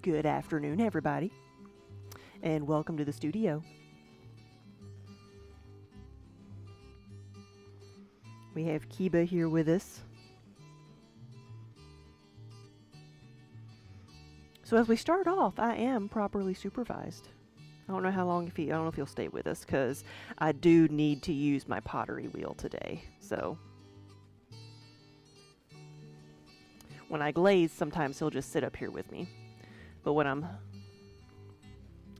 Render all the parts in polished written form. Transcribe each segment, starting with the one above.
Good afternoon, everybody, and welcome to the studio. We have Kiba here with us. So as we start off, I am properly supervised. I don't know how long, I don't know if he'll stay with us, because I do need to use my pottery wheel today, so. When I glaze, sometimes he'll just sit up here with me. But when I'm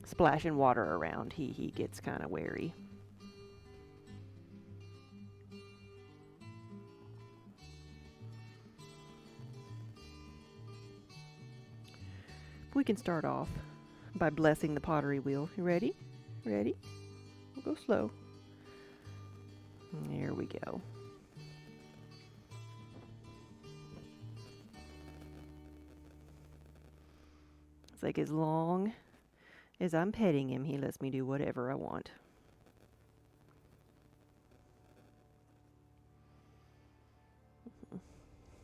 splashing water around, he gets kind of wary. We can start off by blessing the pottery wheel. You ready? Ready? We'll go slow. There we go. It's like as long as I'm petting him, he lets me do whatever I want.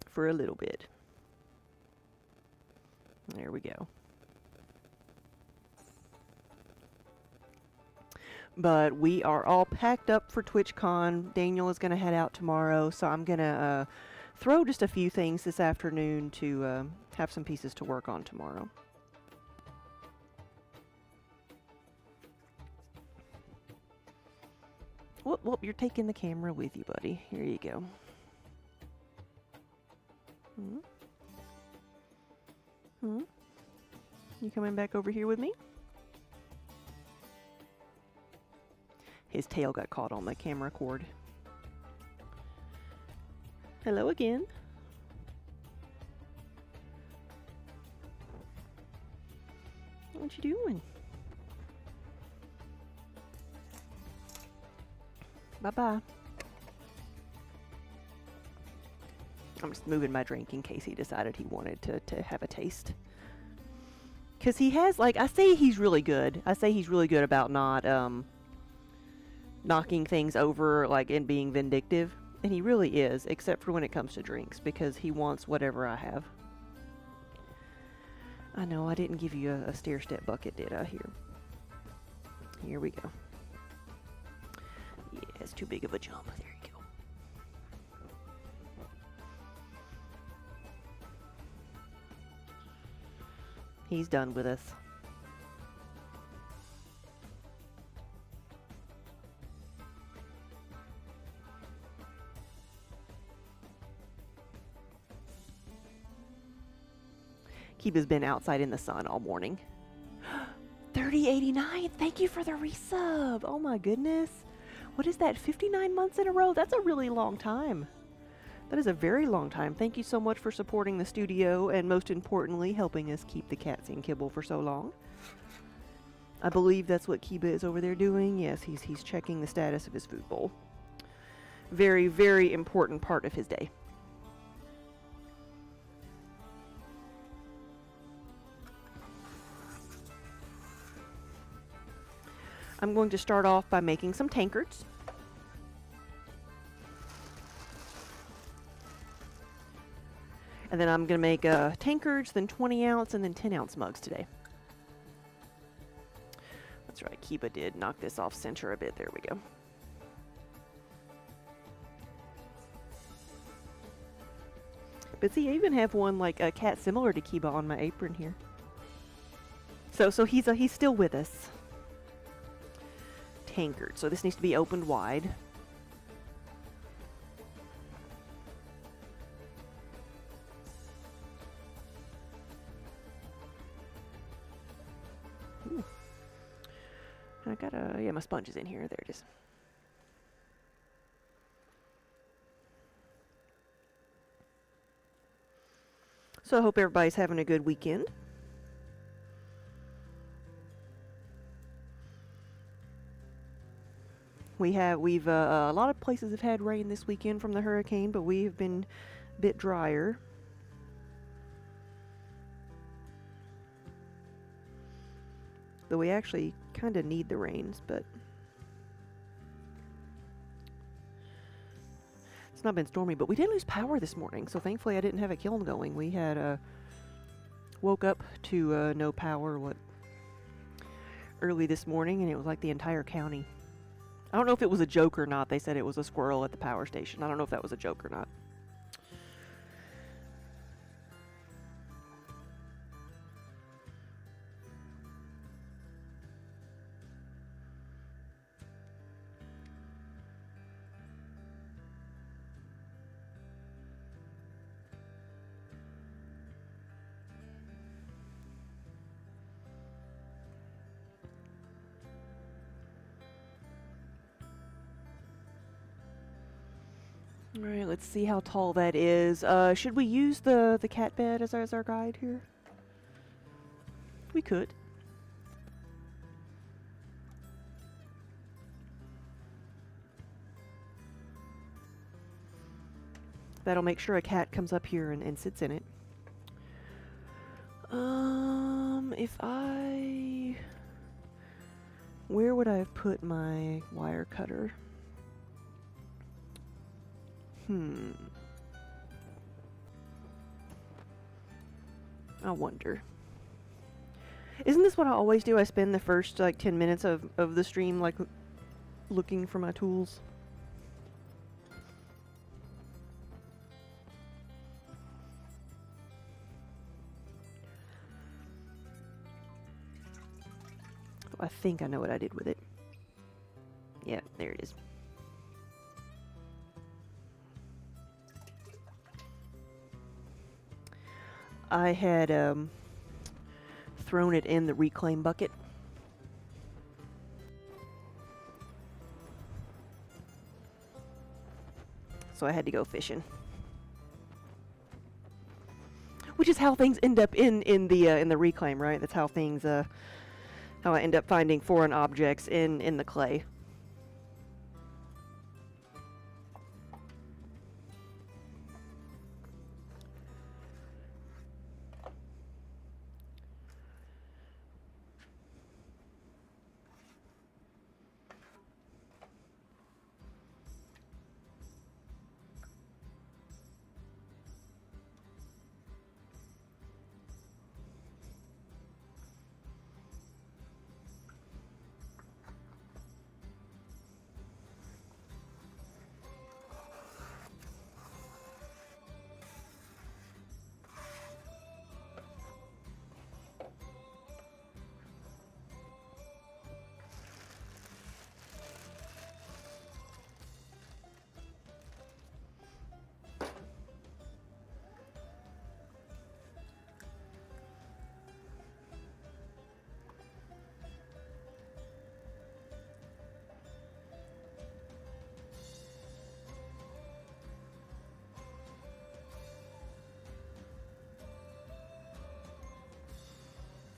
For a little bit. There we go. But we are all packed up for TwitchCon. Daniel is going to head out tomorrow, so I'm going to throw just a few things this afternoon to have some pieces to work on tomorrow. Whoop, whoop, you're taking the camera with you, buddy. Here you go. You coming back over here with me? His tail got caught on the camera cord. Hello again. What you doing? Bye-bye. I'm just moving my drink in case he decided he wanted to have a taste. Because he has, like, I say he's really good. I say he's really good about not knocking things over, like, and being vindictive. And he really is, except for when it comes to drinks, because he wants whatever I have. I know, I didn't give you a stair-step bucket, did I? Here we go. Yeah, it's too big of a jump. There you go. He's done with us. Kiba's been outside in the sun all morning. 3089, thank you for the resub. Oh my goodness. What is that, 59 months in a row? That's a really long time. That is a very long time. Thank you so much for supporting the studio and most importantly, helping us keep the cats in kibble for so long. I believe that's what Kiba is over there doing. Yes, he's checking the status of his food bowl. Very, very important part of his day. I'm going to start off by making some tankards. And then I'm going to make tankards, then 20 ounce, and then 10 ounce mugs today. That's right, Kiba did knock this off center a bit. There we go. But see, I even have one like a cat similar to Kiba on my apron here. So he's still with us. Tankard. So this needs to be opened wide. Ooh. I got yeah, my sponge is in here. There it is. So I hope everybody's having a good weekend. We've a lot of places have had rain this weekend from the hurricane, but we have been a bit drier. Though we actually kind of need the rains, but it's not been stormy. But we did lose power this morning, so thankfully I didn't have a kiln going. We had Woke up to no power early this morning, and it was like the entire county. I don't know if it was a joke or not. They said it was a squirrel at the power station. I don't know if that was a joke or not. All right, let's see how tall that is. Should we use the cat bed as our guide here? We could. That'll make sure a cat comes up here and sits in it. Where would I have put my wire cutter? I wonder. Isn't this what I always do? I spend the first, 10 minutes of the stream, looking for my tools. I think I know what I did with it. Yeah, there it is. I had thrown it in the reclaim bucket. So I had to go fishing. Which is how things end up in the reclaim, right? That's how things how I end up finding foreign objects in the clay.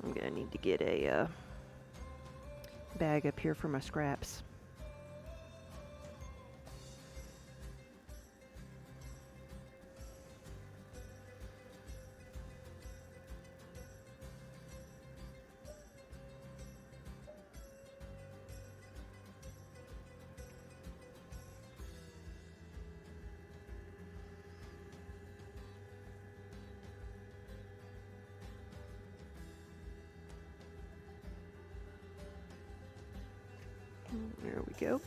I'm gonna need to get a bag up here for my scraps. There we go.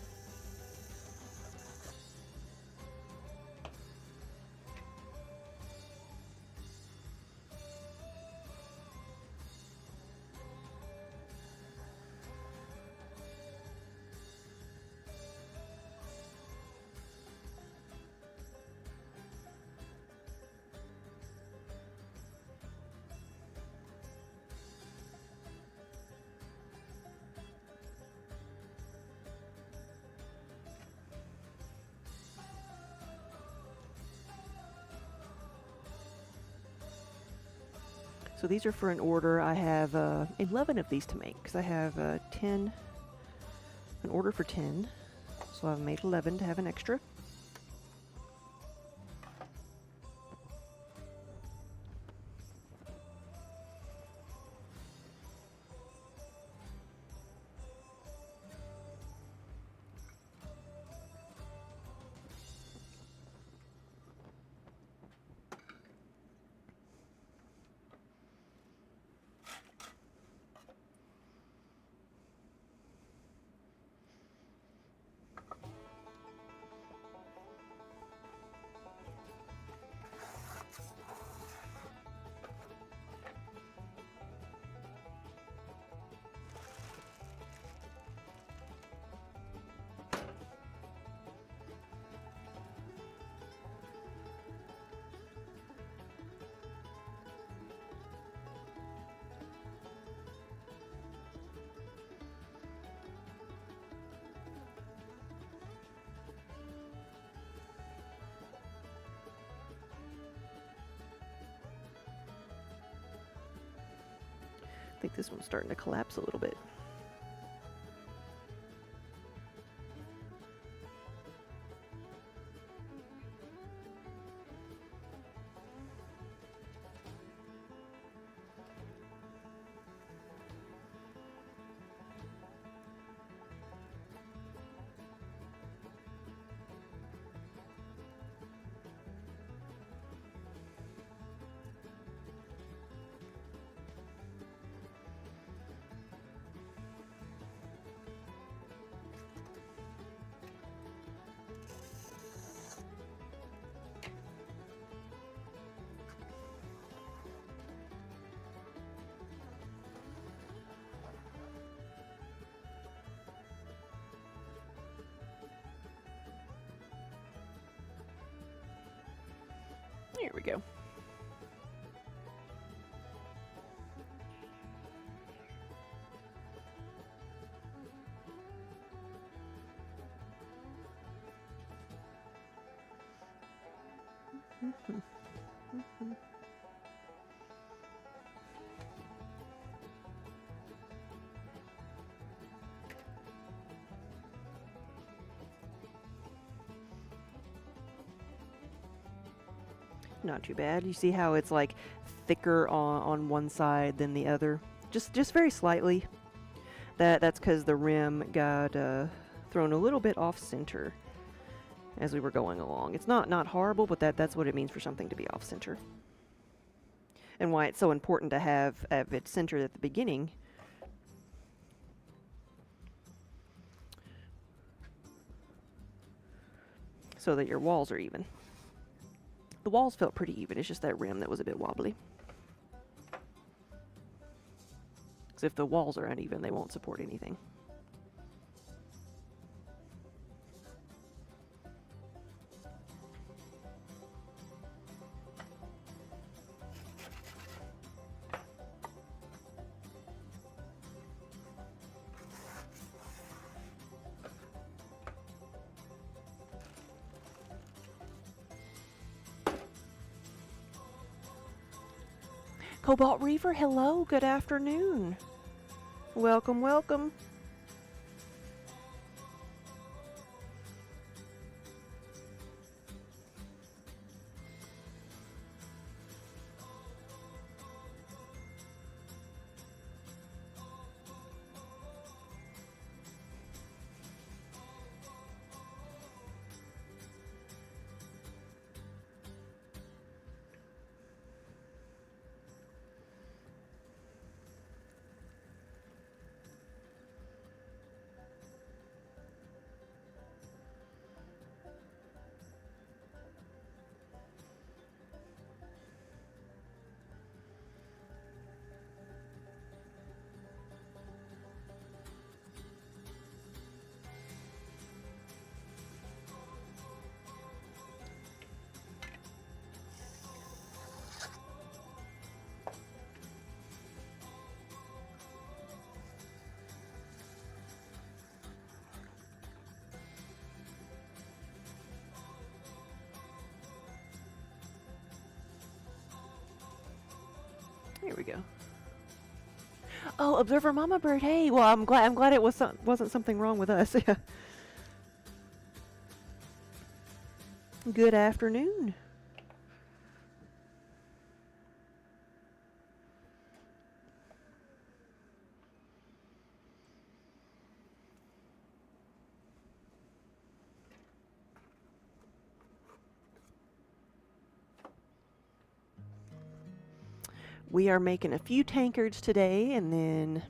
So these are for an order. I have 11 of these to make because I have 10, an order for 10. So I've made 11 to have an extra. think this one's starting to collapse a little bit. There we go. Not too bad. You see how it's like thicker on one side than the other? Just very slightly. That's because the rim got thrown a little bit off center as we were going along. It's not horrible, but that's what it means for something to be off center. And why it's so important to have it centered at the beginning. So that your walls are even. The walls felt pretty even. It's just that rim that was a bit wobbly. So if the walls are uneven, they won't support anything. Cobalt Reaver, hello, good afternoon. Welcome, welcome. Here we go. Oh, Observer Mama Bird. Hey, well, I'm glad it wasn't something wrong with us. Good afternoon. We are making a few tankards today, and then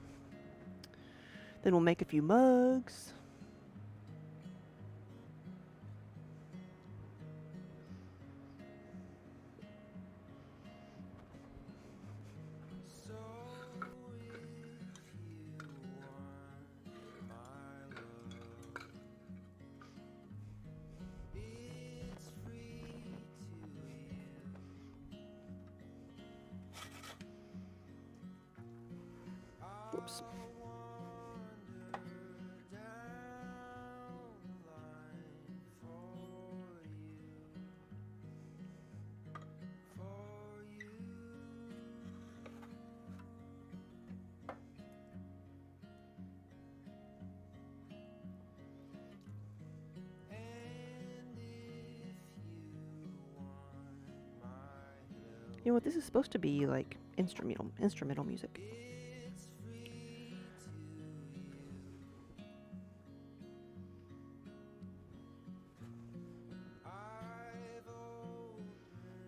we'll make a few mugs. Whoops. You know what? This is supposed to be like instrumental music.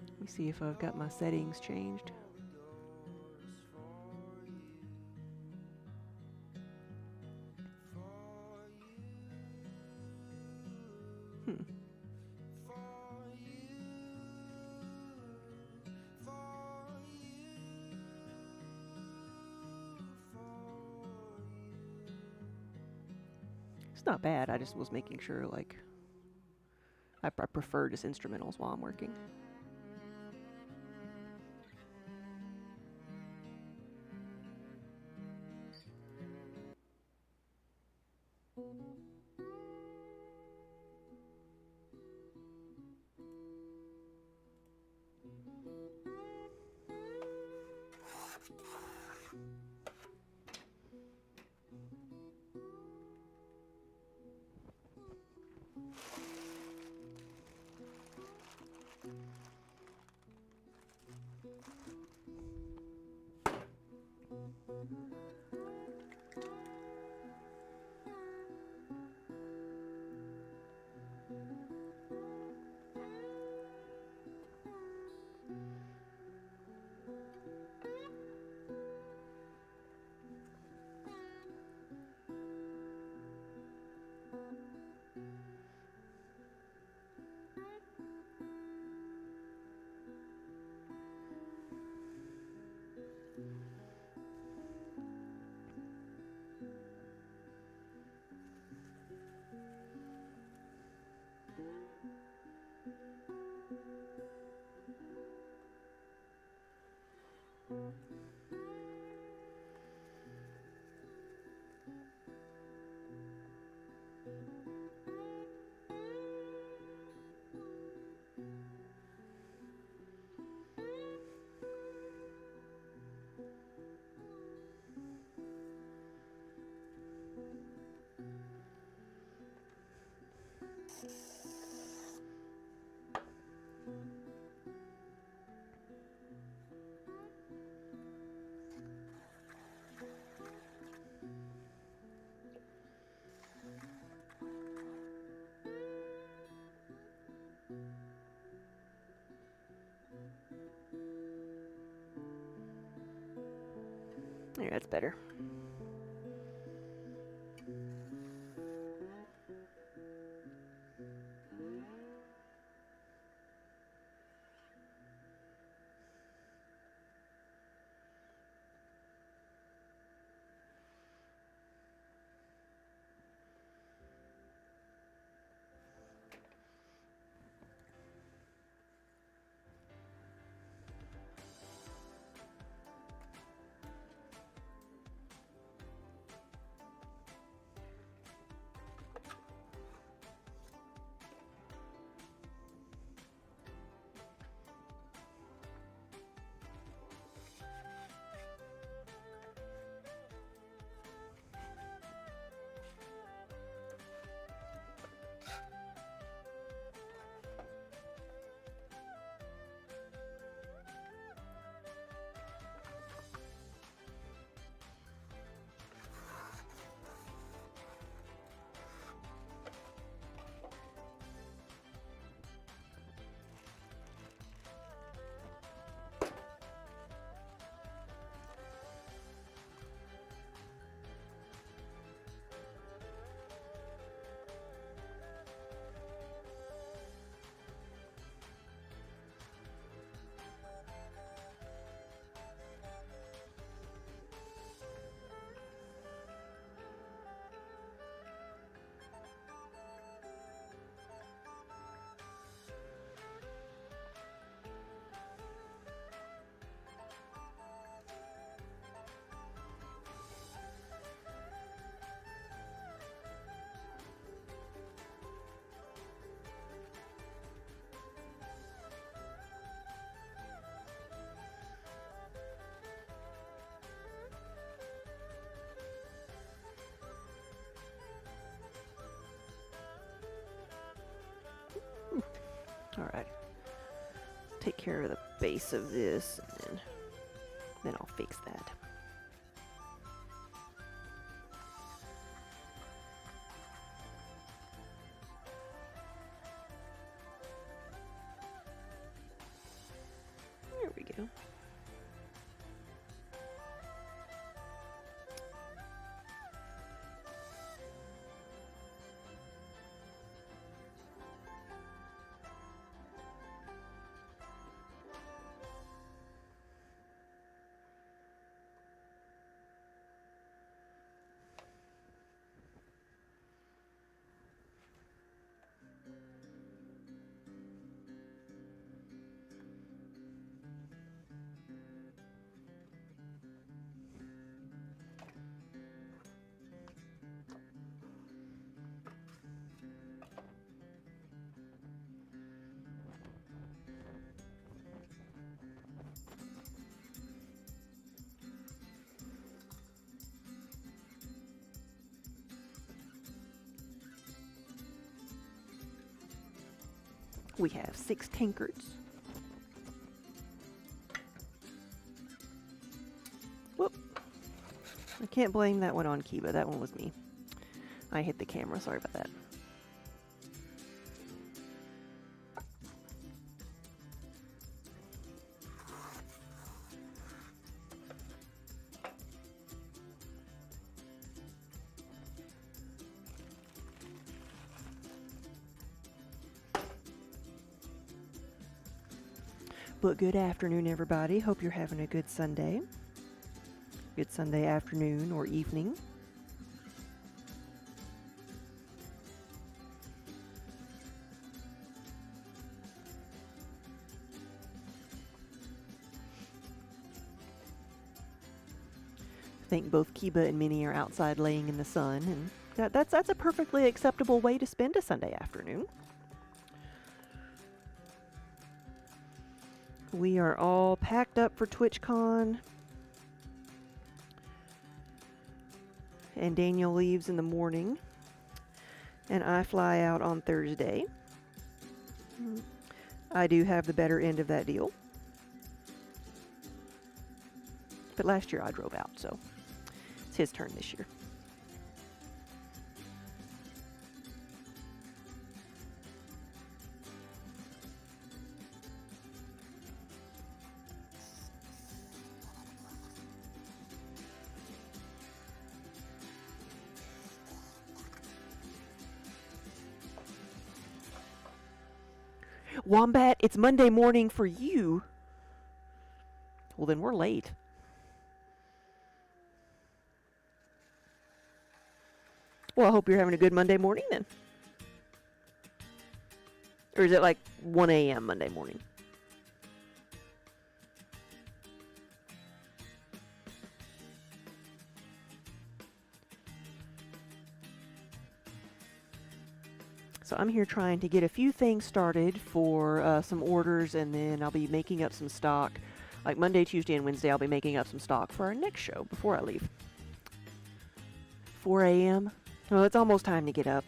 Let me see if I've got my settings changed. It's not bad. I just was making sure, like, I prefer just instrumentals while I'm working. Yeah, that's better. All right. Take care of the base of this, and then I'll fix that. There we go. We have 6 tankards. Whoop. I can't blame that one on Kiba. That one was me. I hit the camera. Sorry about that. But good afternoon, everybody. Hope you're having a good Sunday. Good Sunday afternoon or evening. I think both Kiba and Minnie are outside laying in the sun, and that's a perfectly acceptable way to spend a Sunday afternoon. We are all packed up for TwitchCon. And Daniel leaves in the morning. And I fly out on Thursday. I do have the better end of that deal. But last year I drove out, so it's his turn this year. Wombat, it's Monday morning for you. Well, then we're late. Well, I hope you're having a good Monday morning then. Or is it like 1 a.m. Monday morning? So I'm here trying to get a few things started for some orders, and then I'll be making up some stock. Like Monday, Tuesday, and Wednesday, I'll be making up some stock for our next show before I leave. 4 a.m.? Well, it's almost time to get up.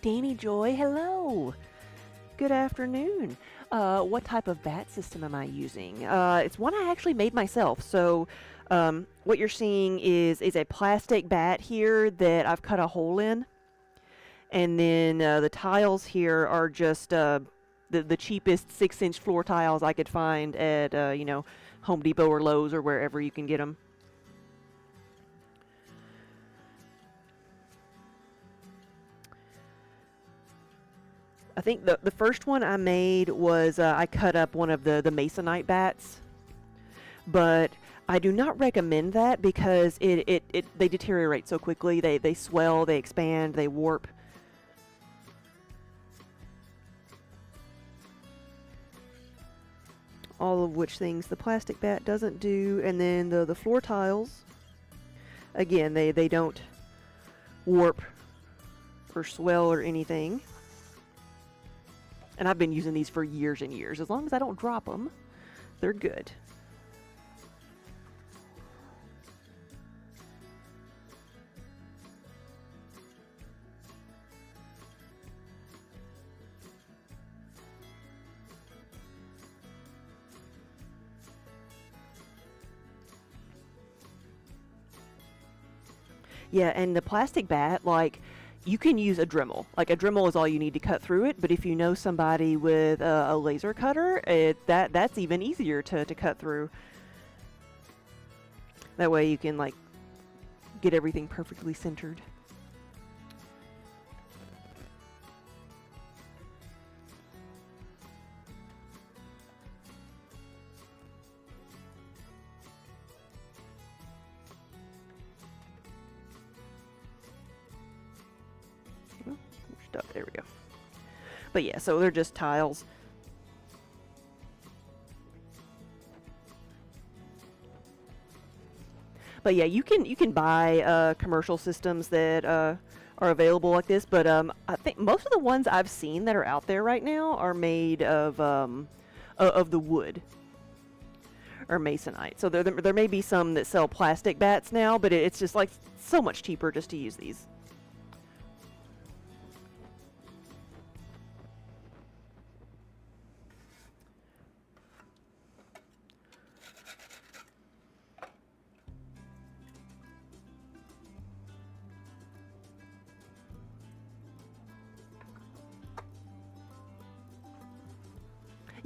Danny Joy, hello. Good afternoon. What type of bat system am I using? It's one I actually made myself. So what you're seeing is a plastic bat here that I've cut a hole in. And then the tiles here are just the cheapest 6-inch floor tiles I could find at, Home Depot or Lowe's or wherever you can get them. I think the first one I made was I cut up one of the masonite bats, but I do not recommend that because they deteriorate so quickly. They swell, they expand, they warp. All of which things the plastic bat doesn't do. And then the floor tiles, again, they don't warp or swell or anything. And I've been using these for years and years. As long as I don't drop them, they're good. Yeah, and the plastic bat, like, you can use a Dremel. Like, a Dremel is all you need to cut through it, but if you know somebody with a laser cutter, that's even easier to cut through. That way you can, like, get everything perfectly centered. There we go. But yeah, so they're just tiles. But yeah, you can buy commercial systems that are available like this. But I think most of the ones I've seen that are out there right now are made of the wood or masonite. So there may be some that sell plastic bats now, but it's just like so much cheaper just to use these.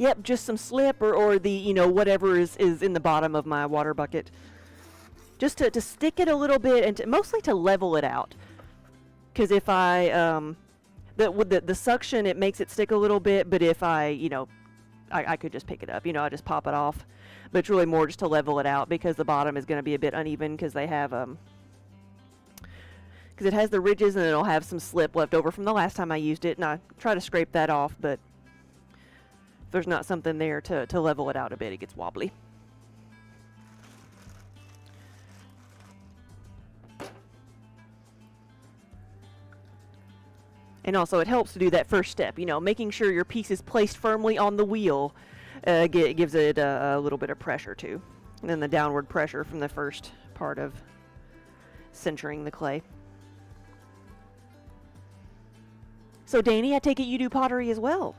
Yep, just some slip or the, you know, whatever is in the bottom of my water bucket. Just to stick it a little bit and mostly to level it out. Because if with the suction, it makes it stick a little bit, but if I could just pick it up, I just pop it off. But it's really more just to level it out because the bottom is going to be a bit uneven because they have, because it has the ridges and it'll have some slip left over from the last time I used it, and I try to scrape that off, but if there's not something there to level it out a bit, it gets wobbly. And also it helps to do that first step, making sure your piece is placed firmly on the wheel gives it a little bit of pressure too. And then the downward pressure from the first part of centering the clay. So Danny, I take it you do pottery as well?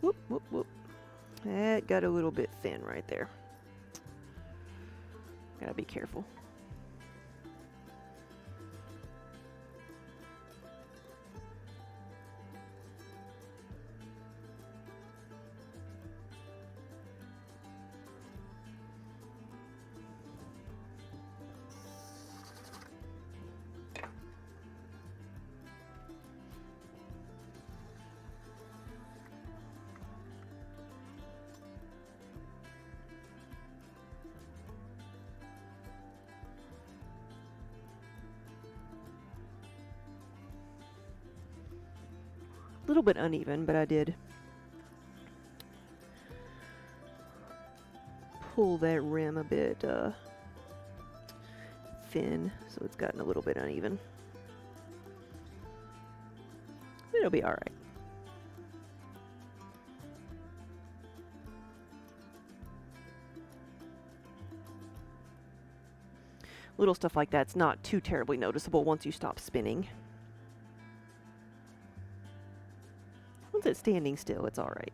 Whoop, whoop, whoop. That got a little bit thin right there. Gotta be careful. A little bit uneven, but I did pull that rim a bit thin, so it's gotten a little bit uneven. It'll be all right. Little stuff like that's not too terribly noticeable once you stop spinning. Once it's standing still, it's all right.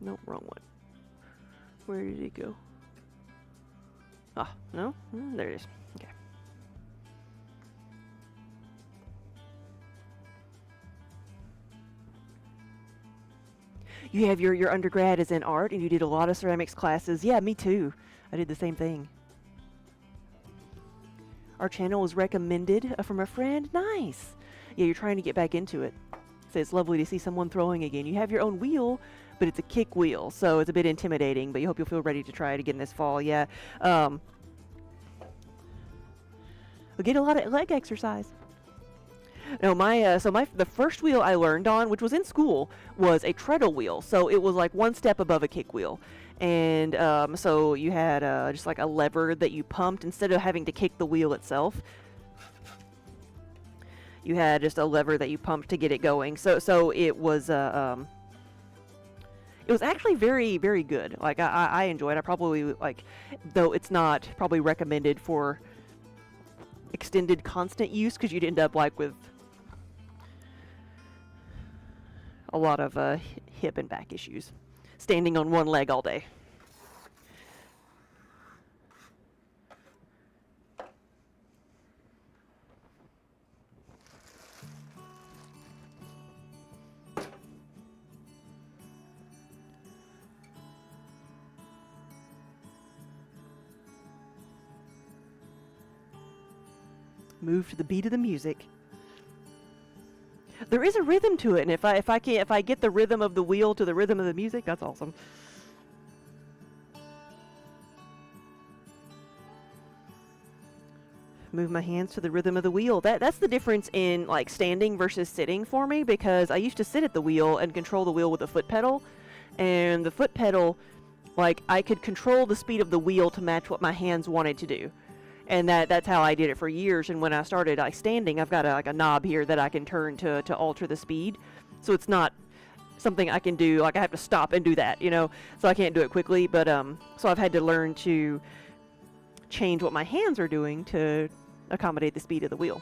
Nope, wrong one. Where did it go? Ah, no? There it is. Okay. You have your undergrad is in art and you did a lot of ceramics classes. Yeah, me too. I did the same thing. Our channel was recommended from a friend. Nice. Yeah, you're trying to get back into it. So it's lovely to see someone throwing again. You have your own wheel, but it's a kick wheel, so it's a bit intimidating, but you hope you'll feel ready to try it again this fall. Yeah. We'll get a lot of leg exercise. No, the first wheel I learned on, which was in school, was a treadle wheel. So it was like one step above a kick wheel. And so you had just like a lever that you pumped instead of having to kick the wheel itself. You had just a lever that you pumped to get it going. So it was actually very, very good. Like I enjoyed it. I probably like, though it's not probably recommended for extended constant use because you'd end up like with a lot of hip and back issues standing on one leg all day. Move to the beat of the music. There is a rhythm to it, and if I get the rhythm of the wheel to the rhythm of the music, that's awesome. Move my hands to the rhythm of the wheel. That's the difference in like standing versus sitting for me, because I used to sit at the wheel and control the wheel with a foot pedal, and the foot pedal, like I could control the speed of the wheel to match what my hands wanted to do. And that's how I did it for years. And when I started standing, I've got like a knob here that I can turn to alter the speed. So it's not something I can do, like I have to stop and do that, you know. So I can't do it quickly. But so I've had to learn to change what my hands are doing to accommodate the speed of the wheel.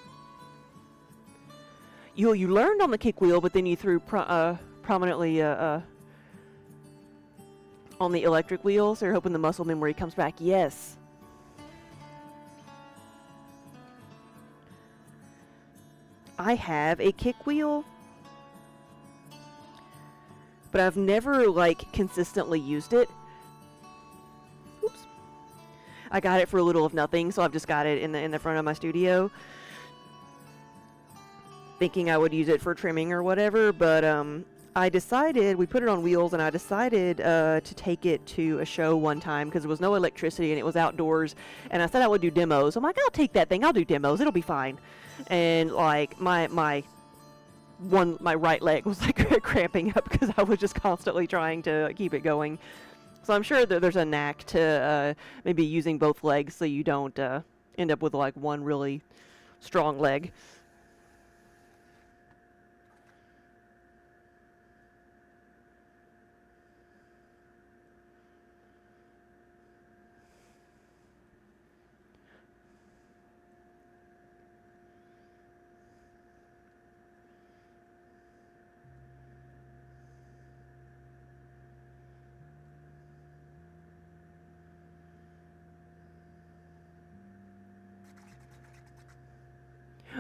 You learned on the kick wheel, but then you threw prominently on the electric wheel. So you're hoping the muscle memory comes back. Yes. I have a kick wheel, but I've never like consistently used it. Oops. I got it for a little of nothing, so I've just got it in the front of my studio, thinking I would use it for trimming or whatever. But I decided, we put it on wheels, and I decided to take it to a show one time because there was no electricity and it was outdoors. And I said I would do demos. I'm like, I'll take that thing. I'll do demos. It'll be fine. And like my right leg was like cramping up because I was just constantly trying to keep it going. So I'm sure that there's a knack to maybe using both legs so you don't end up with like one really strong leg.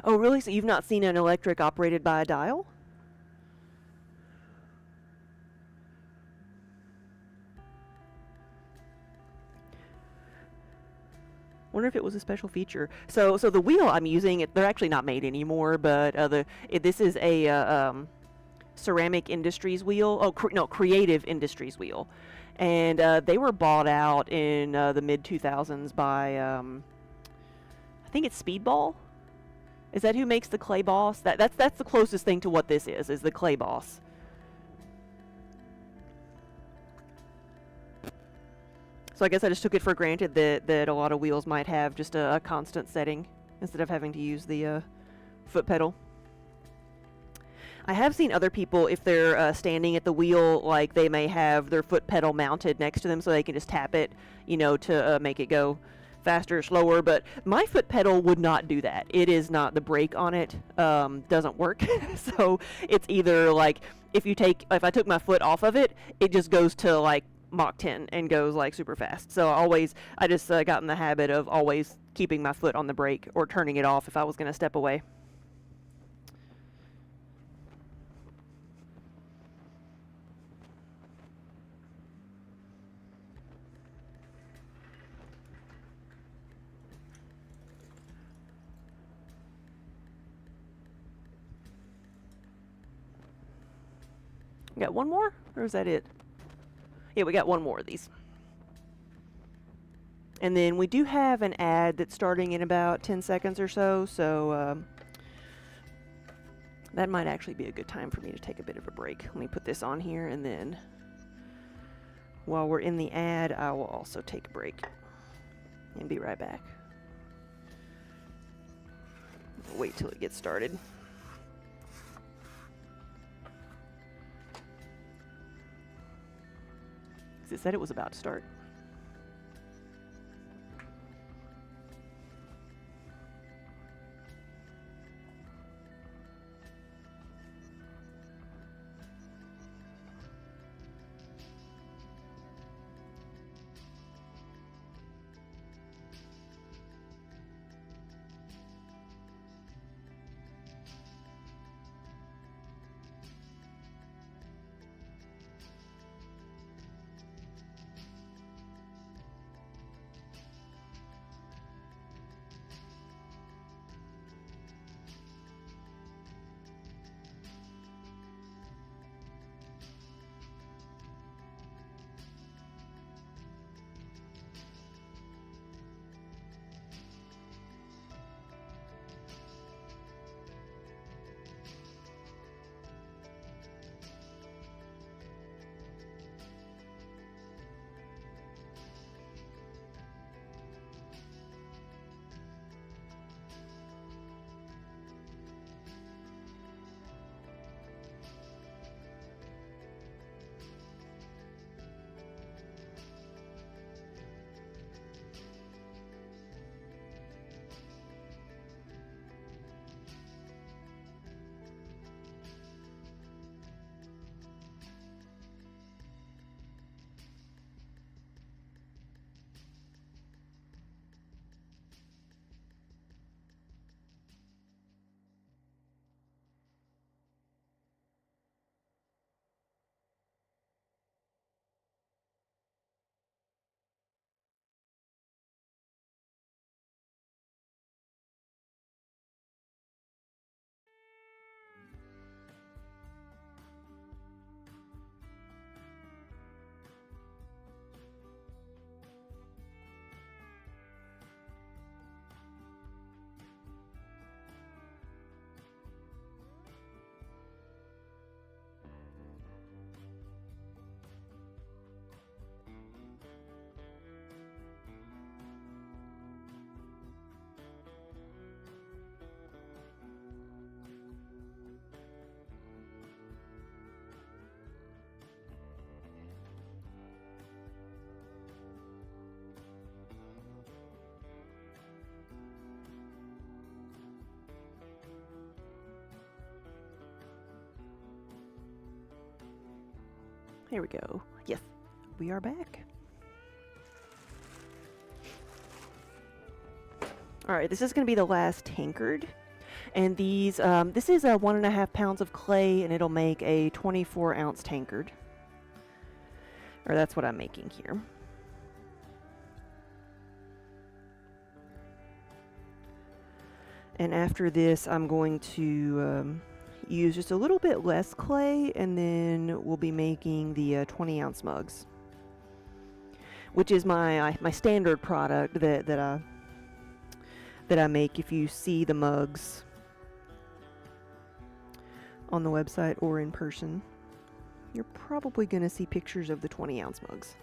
Oh, really? So you've not seen an electric operated by a dial? Wonder if it was a special feature. So the wheel I'm using, they're actually not made anymore, but this is a Ceramic Industries wheel. Oh, Creative Industries wheel. And they were bought out in the mid-2000s by, I think it's Speedball. Is that who makes the Clay Boss? That's the closest thing to what this is the Clay Boss. So I guess I just took it for granted that a lot of wheels might have just a constant setting instead of having to use the foot pedal. I have seen other people, if they're standing at the wheel, like they may have their foot pedal mounted next to them so they can just tap it, you know, to make it go. faster or slower, but my foot pedal would not do that. It is not, the brake on it doesn't work. So it's either like if I took my foot off of it, it just goes to like Mach 10 and goes like super fast. So I just got in the habit of always keeping my foot on the brake or turning it off if I was going to step away. Got one more, or is that it? Yeah, we got one more of these. And then we do have an ad that's starting in about 10 seconds or so, so that might actually be a good time for me to take a bit of a break. Let me put this on here, and then while we're in the ad, I will also take a break and be right back. Wait till it gets started. It said it was about to start. Here we go. Yes, we are back. All right, this is going to be the last tankard. And these, this is 1.5 pounds of clay, and it'll make a 24-ounce tankard. Or that's what I'm making here. And after this, I'm going to use just a little bit less clay, and then we'll be making the 20-ounce mugs, which is my standard product that I make. If you see the mugs on the website or in person, you're probably going to see pictures of the 20-ounce mugs.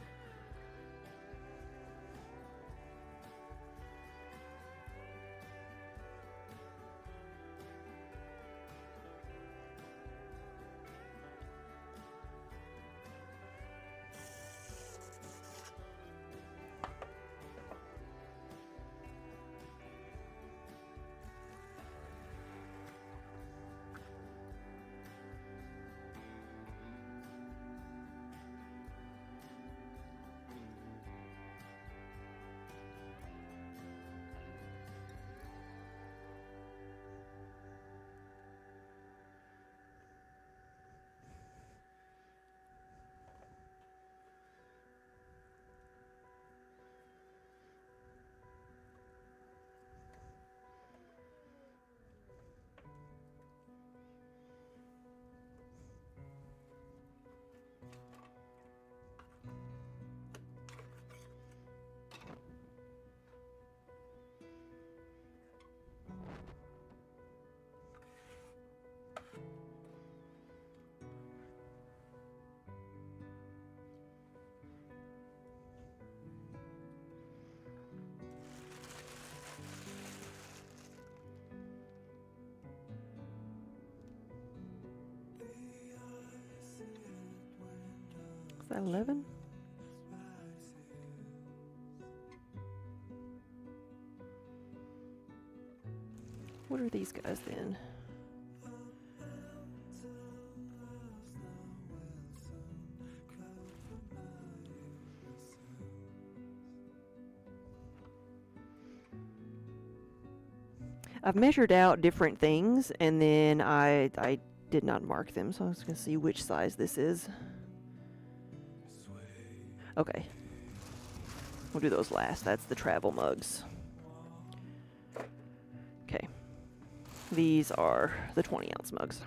that 11? What are these guys then? I've measured out different things, and then I did not mark them, so I was going to see which size this is. Okay. We'll do those last. That's the travel mugs. Okay. These are the 20-ounce mugs.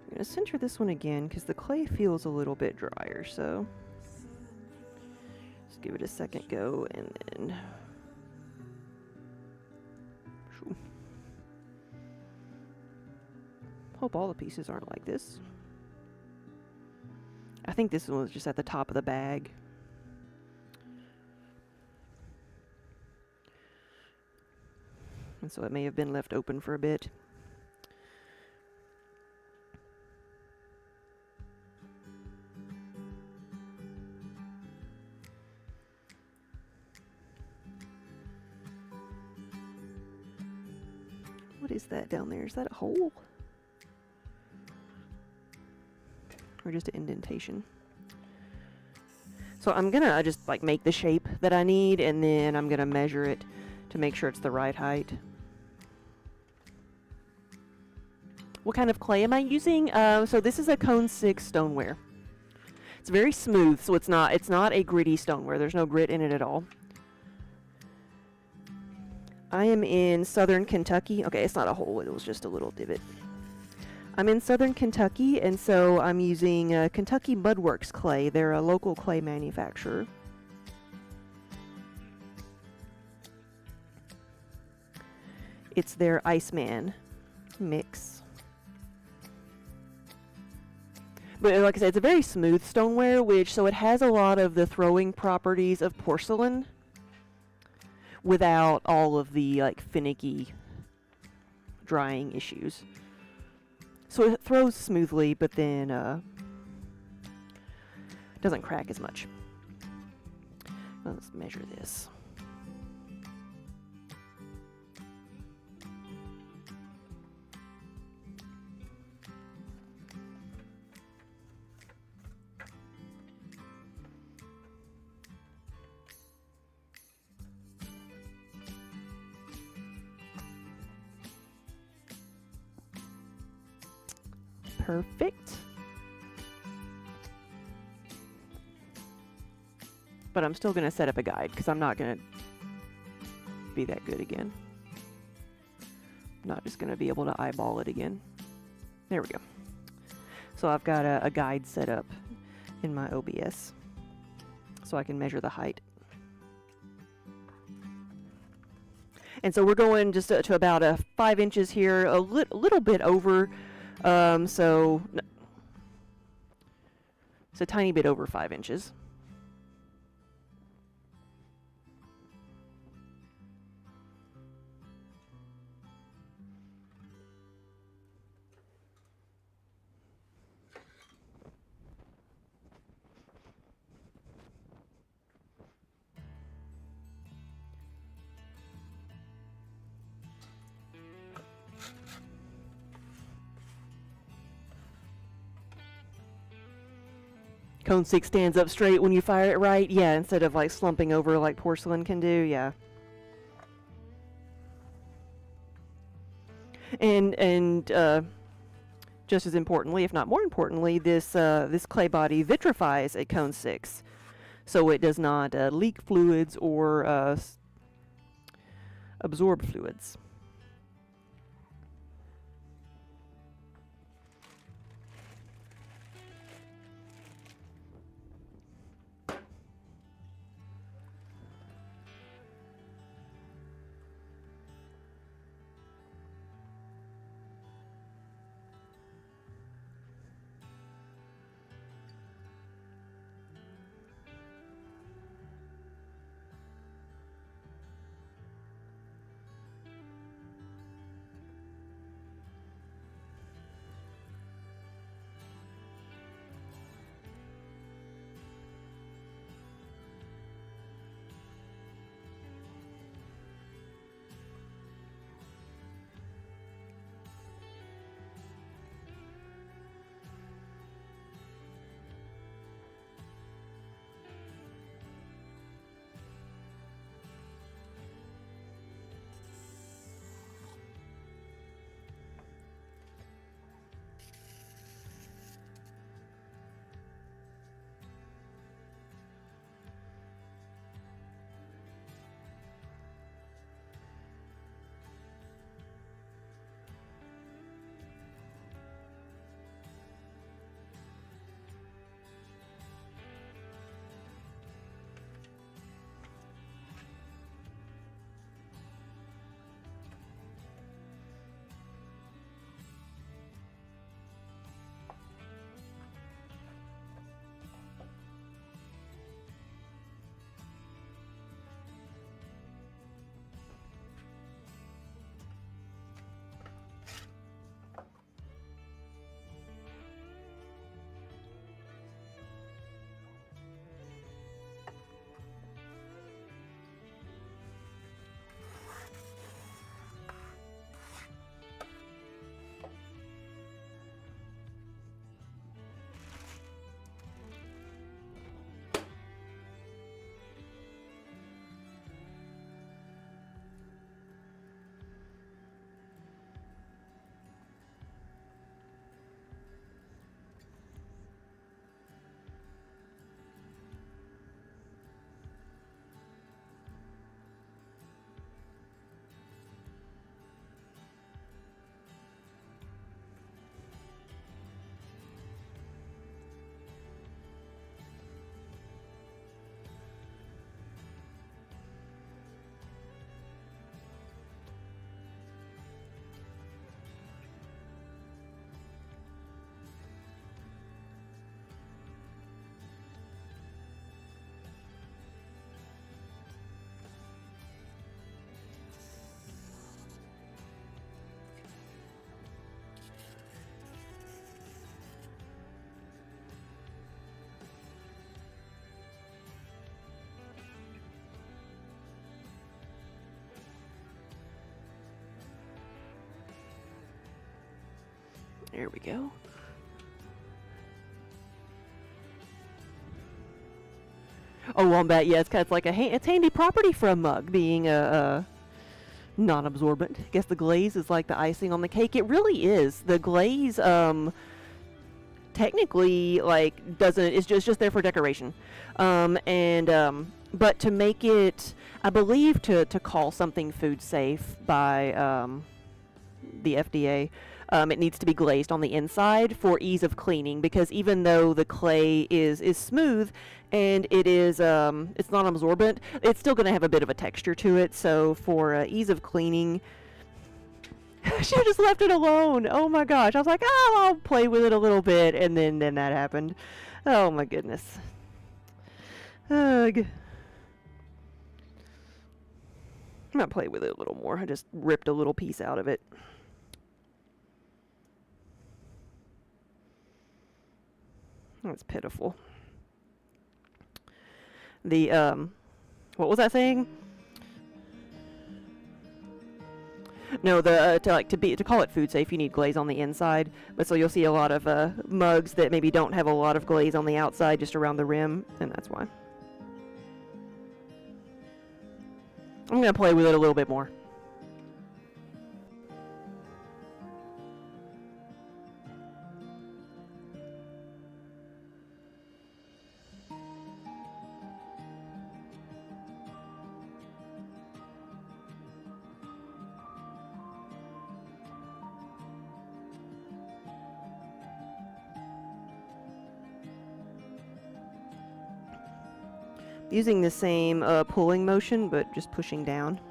I'm going to center this one again because the clay feels a little bit drier, so just give it a second go and then hope all the pieces aren't like this. I think this one was just at the top of the bag. And so it may have been left open for a bit. What is that down there? Is that a hole? Or just an indentation? So I'm gonna just like make the shape that I need, and then I'm gonna measure it to make sure it's the right height. What kind of clay am I using? So this is a Cone 6 stoneware. It's very smooth, so it's not a gritty stoneware. There's no grit in it at all. I am in southern Kentucky. Okay, it's not a hole, it was just a little divot. I'm in southern Kentucky, and so I'm using Kentucky Mudworks clay. They're a local clay manufacturer. It's their Iceman mix. But like I said, it's a very smooth stoneware, so it has a lot of the throwing properties of porcelain without all of the like finicky drying issues. So it throws smoothly, but then doesn't crack as much. Let's measure this. Perfect. But I'm still going to set up a guide because I'm not going to be that good again. I'm not just going to be able to eyeball it again. There we go. So I've got a guide set up in my OBS so I can measure the height. And so we're going just to about 5 inches here, a little bit over. So it's a tiny bit over 5 inches. Cone 6 stands up straight when you fire it right. Yeah, instead of like slumping over like porcelain can do. Yeah. And just as importantly, if not more importantly, this clay body vitrifies a Cone 6, so it does not leak fluids or absorb fluids. There we go. Oh, wombat, yeah, it's kind of like it's handy property for a mug, being a non-absorbent. I guess the glaze is like the icing on the cake. It really is. The glaze, technically, like, doesn't, it's just there for decoration. But to make it, I believe, to call something food safe by, the FDA, it needs to be glazed on the inside for ease of cleaning, because even though the clay is smooth and it is it's non-absorbent, it's still going to have a bit of a texture to it. So for ease of cleaning, she just left it alone. Oh my gosh, I was like, oh, I'll play with it a little bit, and then that happened. Oh my goodness. Ugh. I'm gonna play with it a little more. I just ripped a little piece out of it. That's pitiful. The, what was I saying? No, the, to call it food safe, you need glaze on the inside. But so you'll see a lot of, mugs that maybe don't have a lot of glaze on the outside, just around the rim, and that's why. I'm gonna play with it a little bit more. Using the same pulling motion, but just pushing down.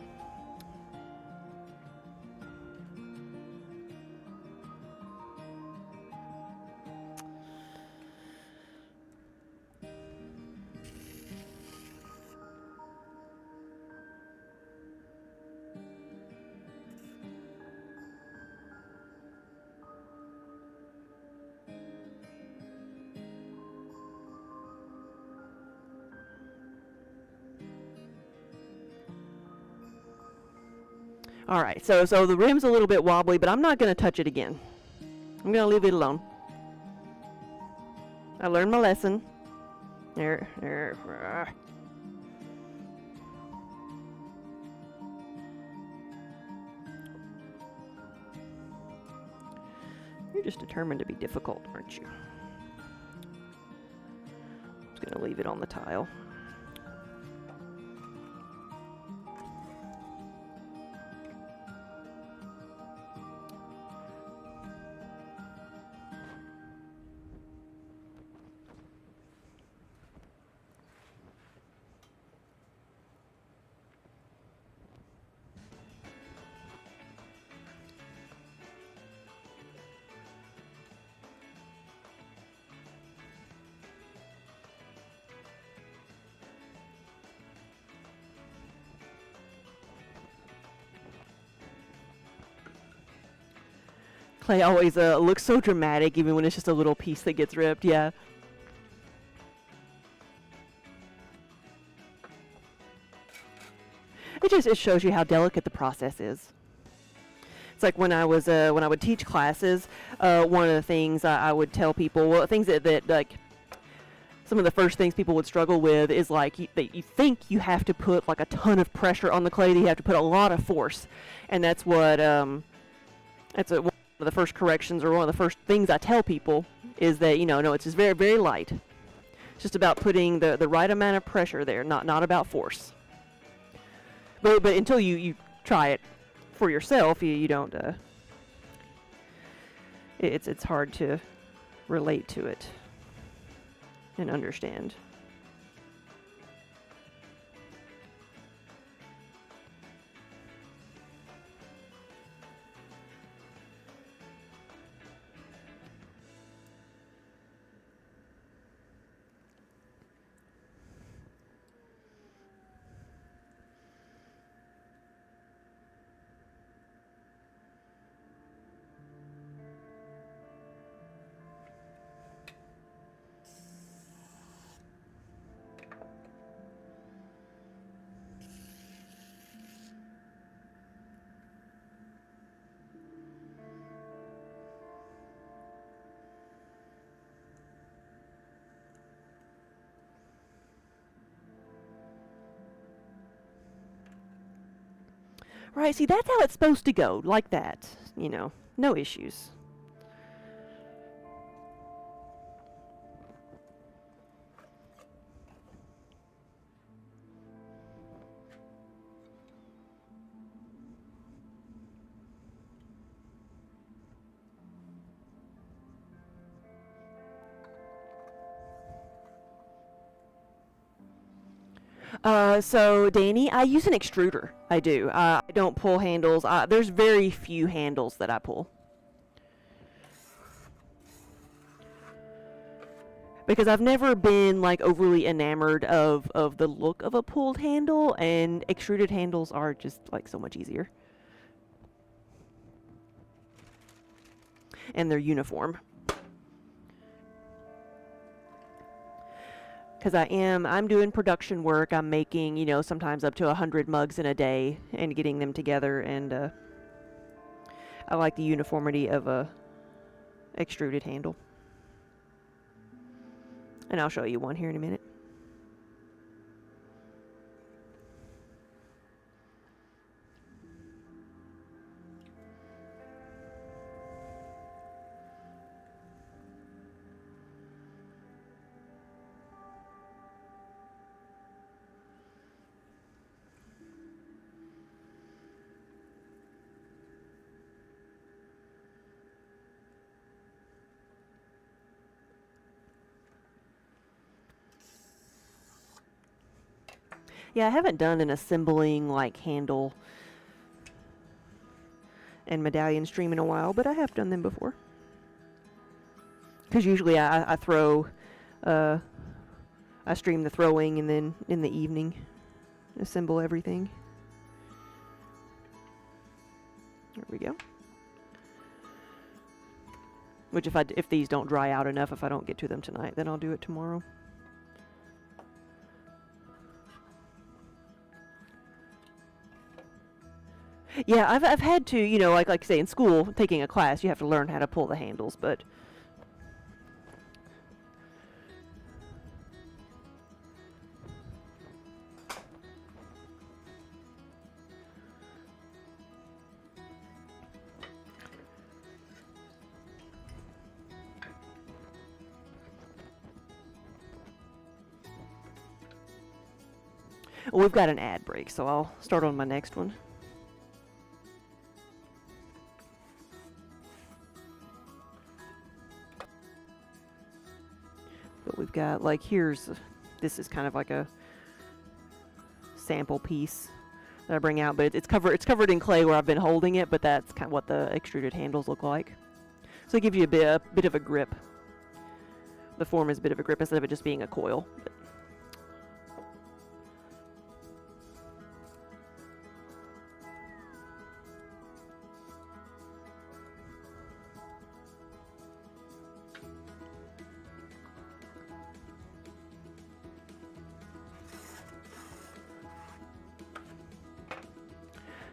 All right, so the rim's a little bit wobbly, but I'm not going to touch it again. I'm going to leave it alone. I learned my lesson. There. You're just determined to be difficult, aren't you? I'm just going to leave it on the tile. Clay always looks so dramatic, even when it's just a little piece that gets ripped. Yeah. It shows you how delicate the process is. It's like when I would teach classes, one of the things I would tell people, well, things that like some of the first things people would struggle with is like that you think you have to put like a ton of pressure on the clay, that you have to put a lot of force, and that's what one of the first corrections, or one of the first things I tell people is that, no, it's just very, very light. It's just about putting the right amount of pressure there, not about force. But until you try it for yourself, you don't. It's hard to relate to it and understand. Right, see, that's how it's supposed to go, like that, no issues. So Danny, I use an extruder. I do. I don't pull handles. There's very few handles that I pull. Because I've never been like overly enamored of the look of a pulled handle, and extruded handles are just like so much easier. And they're uniform. Because I'm doing production work. I'm making, sometimes up to 100 mugs in a day and getting them together, and I like the uniformity of a extruded handle. And I'll show you one here in a minute. Yeah, I haven't done an assembling like handle and medallion stream in a while, but I have done them before. Because usually I throw, I stream the throwing and then in the evening assemble everything. There we go. Which if these don't dry out enough, if I don't get to them tonight, then I'll do it tomorrow. Yeah, I've had to, you know, like say in school, taking a class, you have to learn how to pull the handles, but we've got an ad break, so I'll start on my next one. But we've got, like, this is kind of like a sample piece that I bring out, but it's covered in clay where I've been holding it, but that's kind of what the extruded handles look like. So it gives you a bit of a grip. The form is a bit of a grip instead of it just being a coil.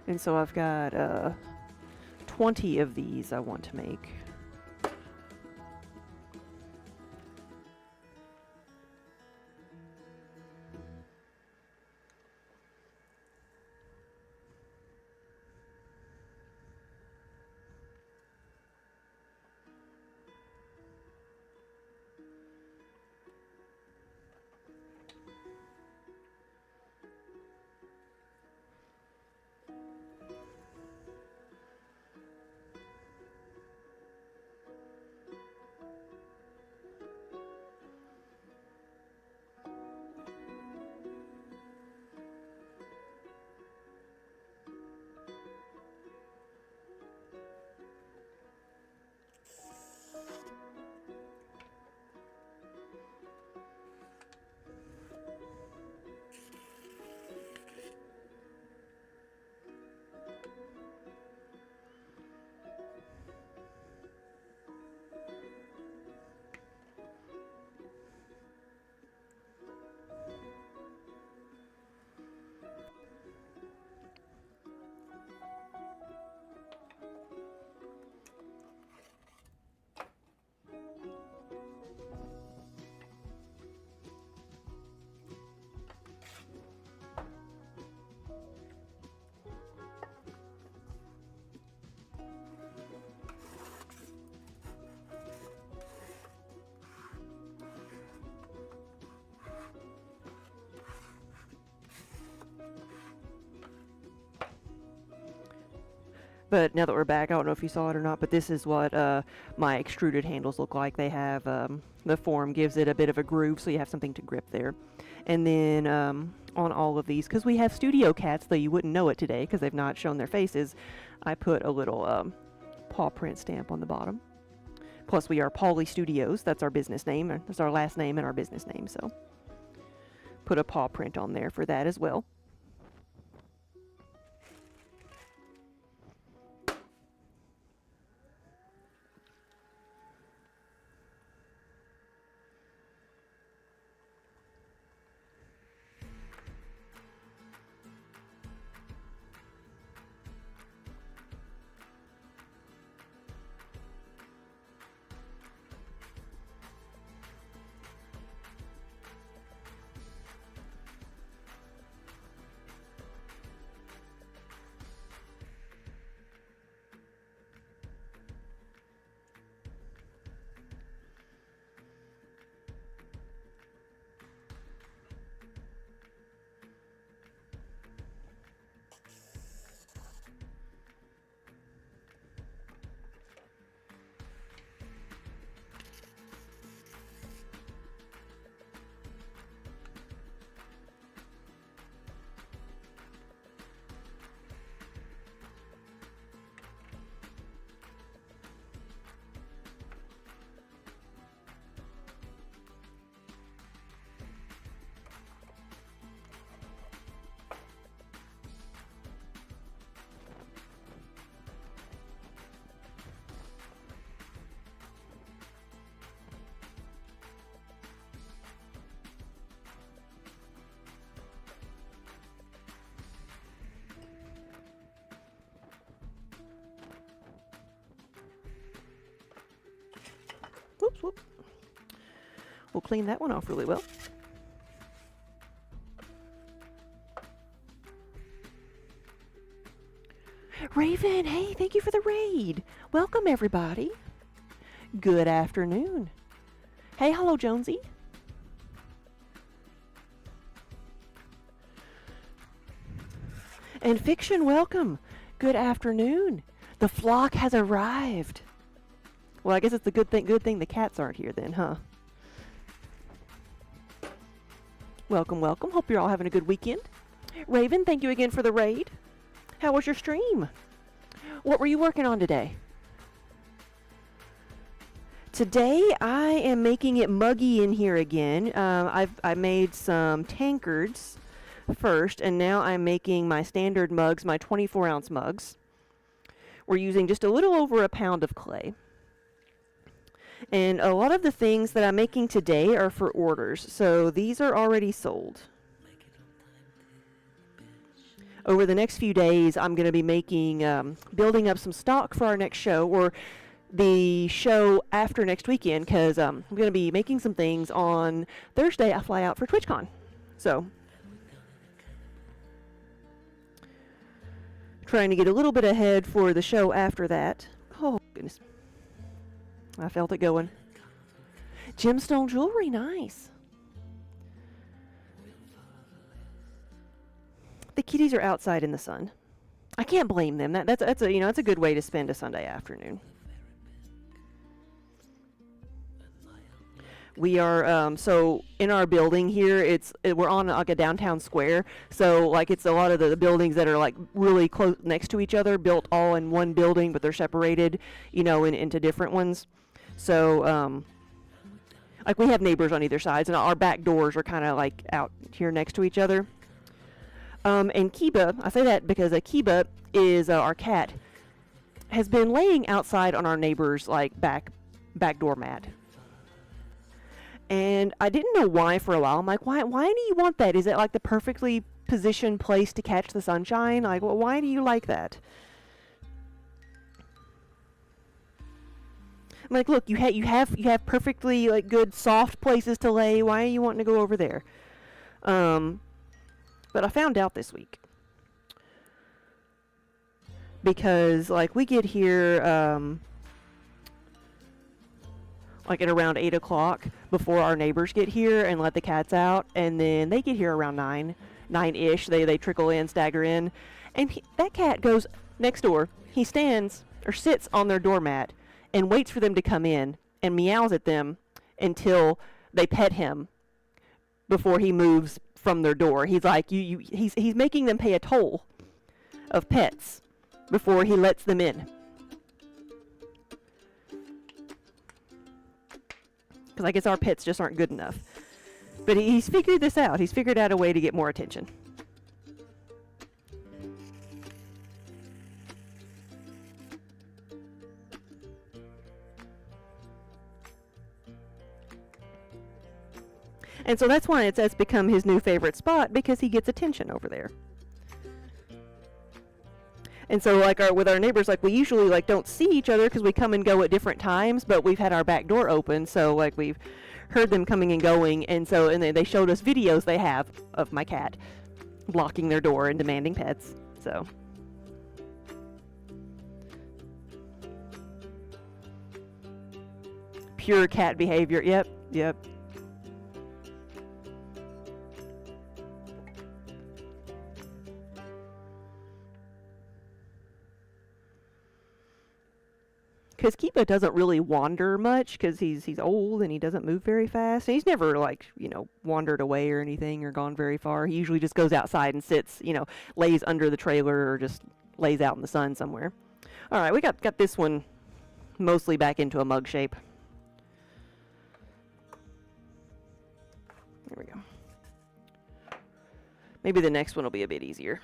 And so I've got 20 of these I want to make. But now that we're back, I don't know if you saw it or not, but this is what my extruded handles look like. They have, the form gives it a bit of a groove, so you have something to grip there. And then on all of these, because we have studio cats, though you wouldn't know it today because they've not shown their faces, I put a little paw print stamp on the bottom. Plus we are Pauly Studios, that's our business name, that's our last name and our business name, so put a paw print on there for that as well. Whoops, whoops. We'll clean that one off really well. Raven, hey, thank you for the raid. Welcome, everybody. Good afternoon. Hey, hello, Jonesy. And Fiction, welcome. Good afternoon. The flock has arrived. Well, I guess it's a good thing the cats aren't here then, huh? Welcome, welcome. Hope you're all having a good weekend. Raven, thank you again for the raid. How was your stream? What were you working on today? Today I am making it muggy in here again. I made some tankards first, and now I'm making my standard mugs, my 24-ounce mugs. We're using just a little over a pound of clay. And a lot of the things that I'm making today are for orders, so these are already sold. Over the next few days, I'm going to be making, building up some stock for our next show, or the show after next weekend, because I'm going to be making some things on Thursday. I fly out for TwitchCon. So, trying to get a little bit ahead for the show after that. Oh, goodness. I felt it going. Gemstone jewelry, nice. The kitties are outside in the sun. I can't blame them. That's a good way to spend a Sunday afternoon. We are so in our building here. We're on like a downtown square, so like it's a lot of the buildings that are like really close next to each other, built all in one building, but they're separated, into different ones. So like we have neighbors on either sides, and our back doors are kind of like out here next to each other. And Kiba, I say that because Kiba is our cat, has been laying outside on our neighbor's like back door mat. And I didn't know why for a while. I'm like, why do you want that? Is it like the perfectly positioned place to catch the sunshine? Like, well, why do you like that? I'm like, look, you have perfectly like good soft places to lay. Why are you wanting to go over there? But I found out this week. Because like we get here like at around 8 o'clock before our neighbors get here and let the cats out, and then they get here around 9-ish. They trickle in, stagger in, and that cat goes next door. He stands or sits on their doormat and waits for them to come in and meows at them until they pet him before he moves from their door. He's like he's making them pay a toll of pets before he lets them in. Because I guess our pets just aren't good enough. But he's figured this out. He's figured out a way to get more attention. And so that's why it's become his new favorite spot, because he gets attention over there. And so like with our neighbors, like we usually like don't see each other because we come and go at different times, but we've had our back door open, so like we've heard them coming and going, and they showed us videos they have of my cat blocking their door and demanding pets. So pure cat behavior. Yep. Because Kiba doesn't really wander much because he's old and he doesn't move very fast. And he's never, like, wandered away or anything or gone very far. He usually just goes outside and sits, lays under the trailer or just lays out in the sun somewhere. All right, we got this one mostly back into a mug shape. There we go. Maybe the next one will be a bit easier.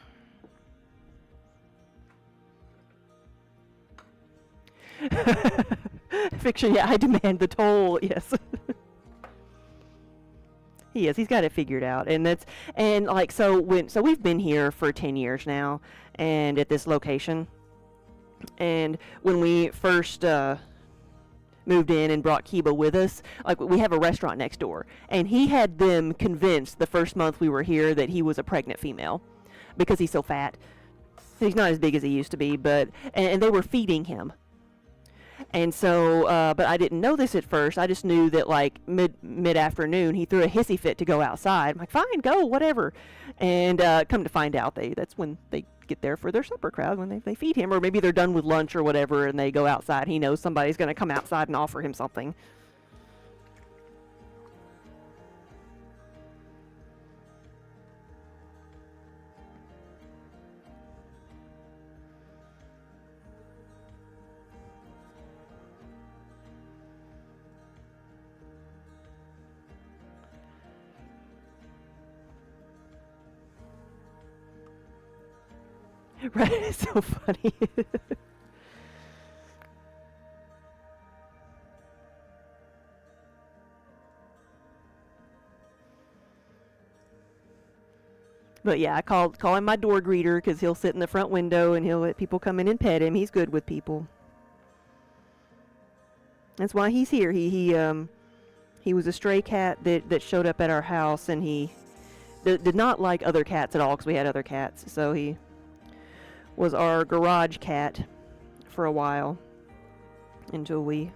Fiction, yeah, I demand the toll, yes. He's got it figured out. So we've been here for 10 years now, and at this location. And when we first moved in and brought Kiba with us. Like, we have a restaurant next door, and he had them convinced the first month we were here that he was a pregnant female because he's so fat. He's not as big as he used to be, but and they were feeding him. And so, but I didn't know this at first. I just knew that like mid afternoon he threw a hissy fit to go outside. I'm like, fine, go, whatever. And come to find out, that's when they get there for their supper crowd, when they feed him, or maybe they're done with lunch or whatever, and they go outside. He knows somebody's going to come outside and offer him something. Right, it's so funny. But yeah, I call him my door greeter because he'll sit in the front window and he'll let people come in and pet him. He's good with people. That's why he's here. He was a stray cat that showed up at our house, and he did not like other cats at all because we had other cats. So he was our garage cat for a while until which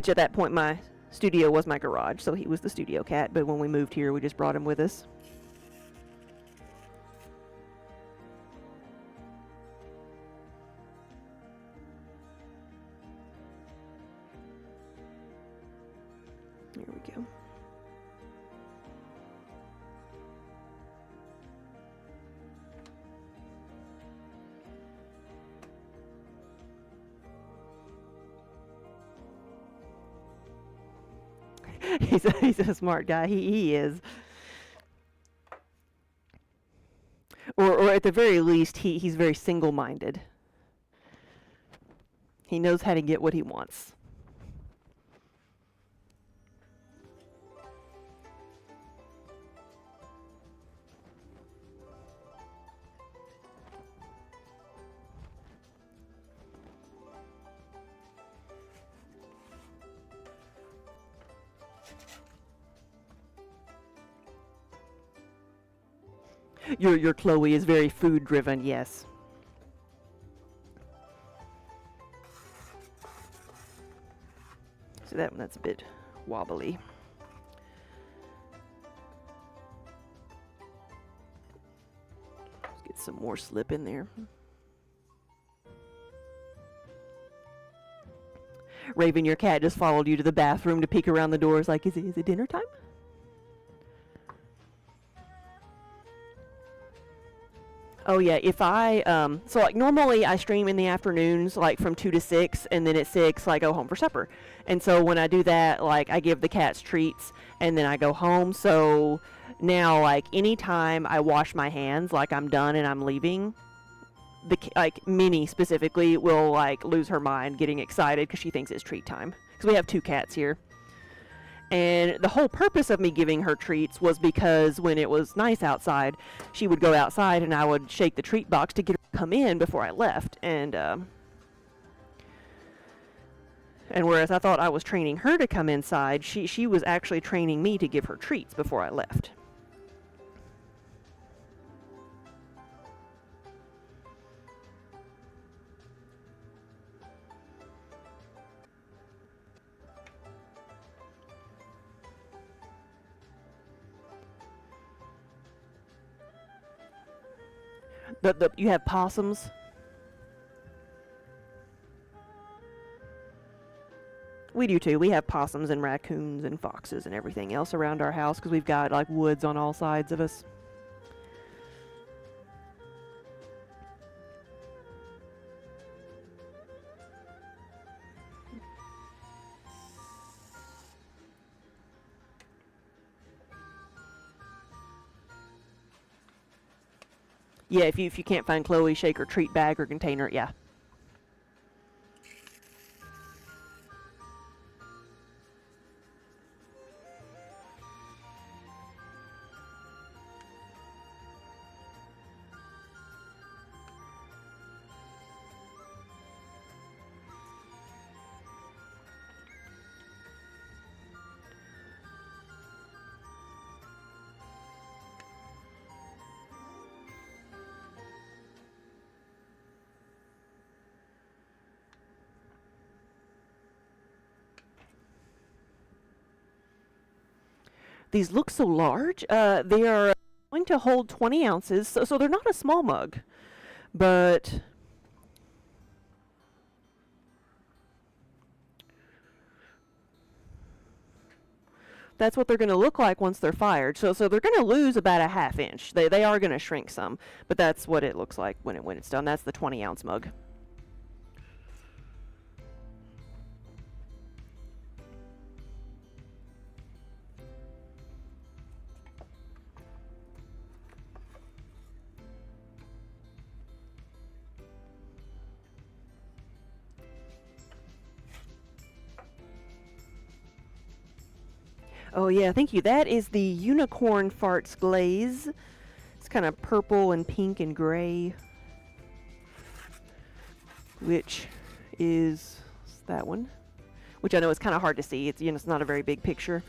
at that point my studio was my garage, so he was the studio cat, but when we moved here we just brought him with us. Here we go. He's a smart guy. He is. Or at the very least, he's very single-minded. He knows how to get what he wants. Your Chloe is very food driven, yes. So that's a bit wobbly. Let's get some more slip in there. Raven, your cat just followed you to the bathroom to peek around the doors like, is it dinner time? Oh yeah, if I, so like normally I stream in the afternoons, like from 2 to 6, and then at 6 I go home for supper. And so when I do that, like I give the cats treats, and then I go home. So now, like anytime I wash my hands, like I'm done and I'm leaving, like Minnie specifically will like lose her mind getting excited because she thinks it's treat time. Because we have 2 cats here. And the whole purpose of me giving her treats was because when it was nice outside, she would go outside and I would shake the treat box to get her to come in before I left. And whereas I thought I was training her to come inside, she was actually training me to give her treats before I left. You have possums? We do too. We have possums and raccoons and foxes and everything else around our house because we've got like woods on all sides of us. Yeah, if you can't find Chloe, shake her treat bag or container, yeah. These look so large. They are going to hold 20 ounces, so they're not a small mug, but that's what they're going to look like once they're fired. So they're going to lose about a ½ inch. They are going to shrink some, but that's what it looks like when it's done. That's the 20-ounce mug. Oh yeah, thank you. That is the Unicorn Farts glaze. It's kind of purple and pink and gray, which is that one, which I know is kind of hard to see. It's, it's not a very big picture.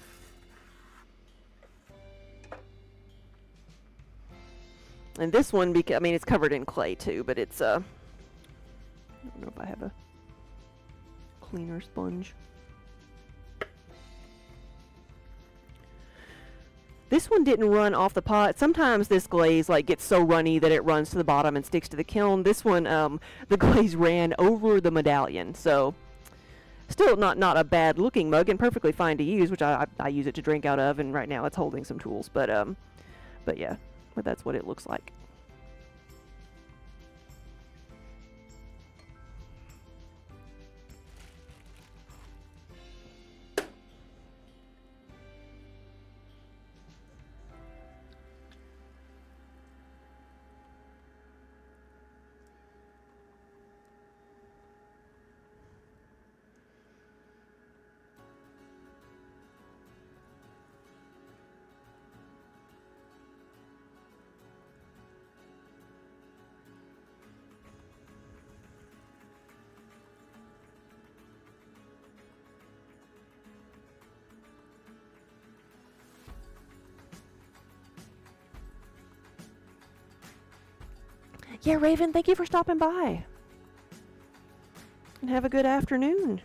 And this one, I mean, it's covered in clay too, but it's I don't know if I have a cleaner sponge. This one didn't run off the pot. Sometimes this glaze gets so runny that it runs to the bottom and sticks to the kiln. This one, the glaze ran over the medallion, so still not a bad looking mug and perfectly fine to use, which I use it to drink out of, and right now it's holding some tools. But yeah, but that's what it looks like. Yeah, Raven, thank you for stopping by. And have a good afternoon.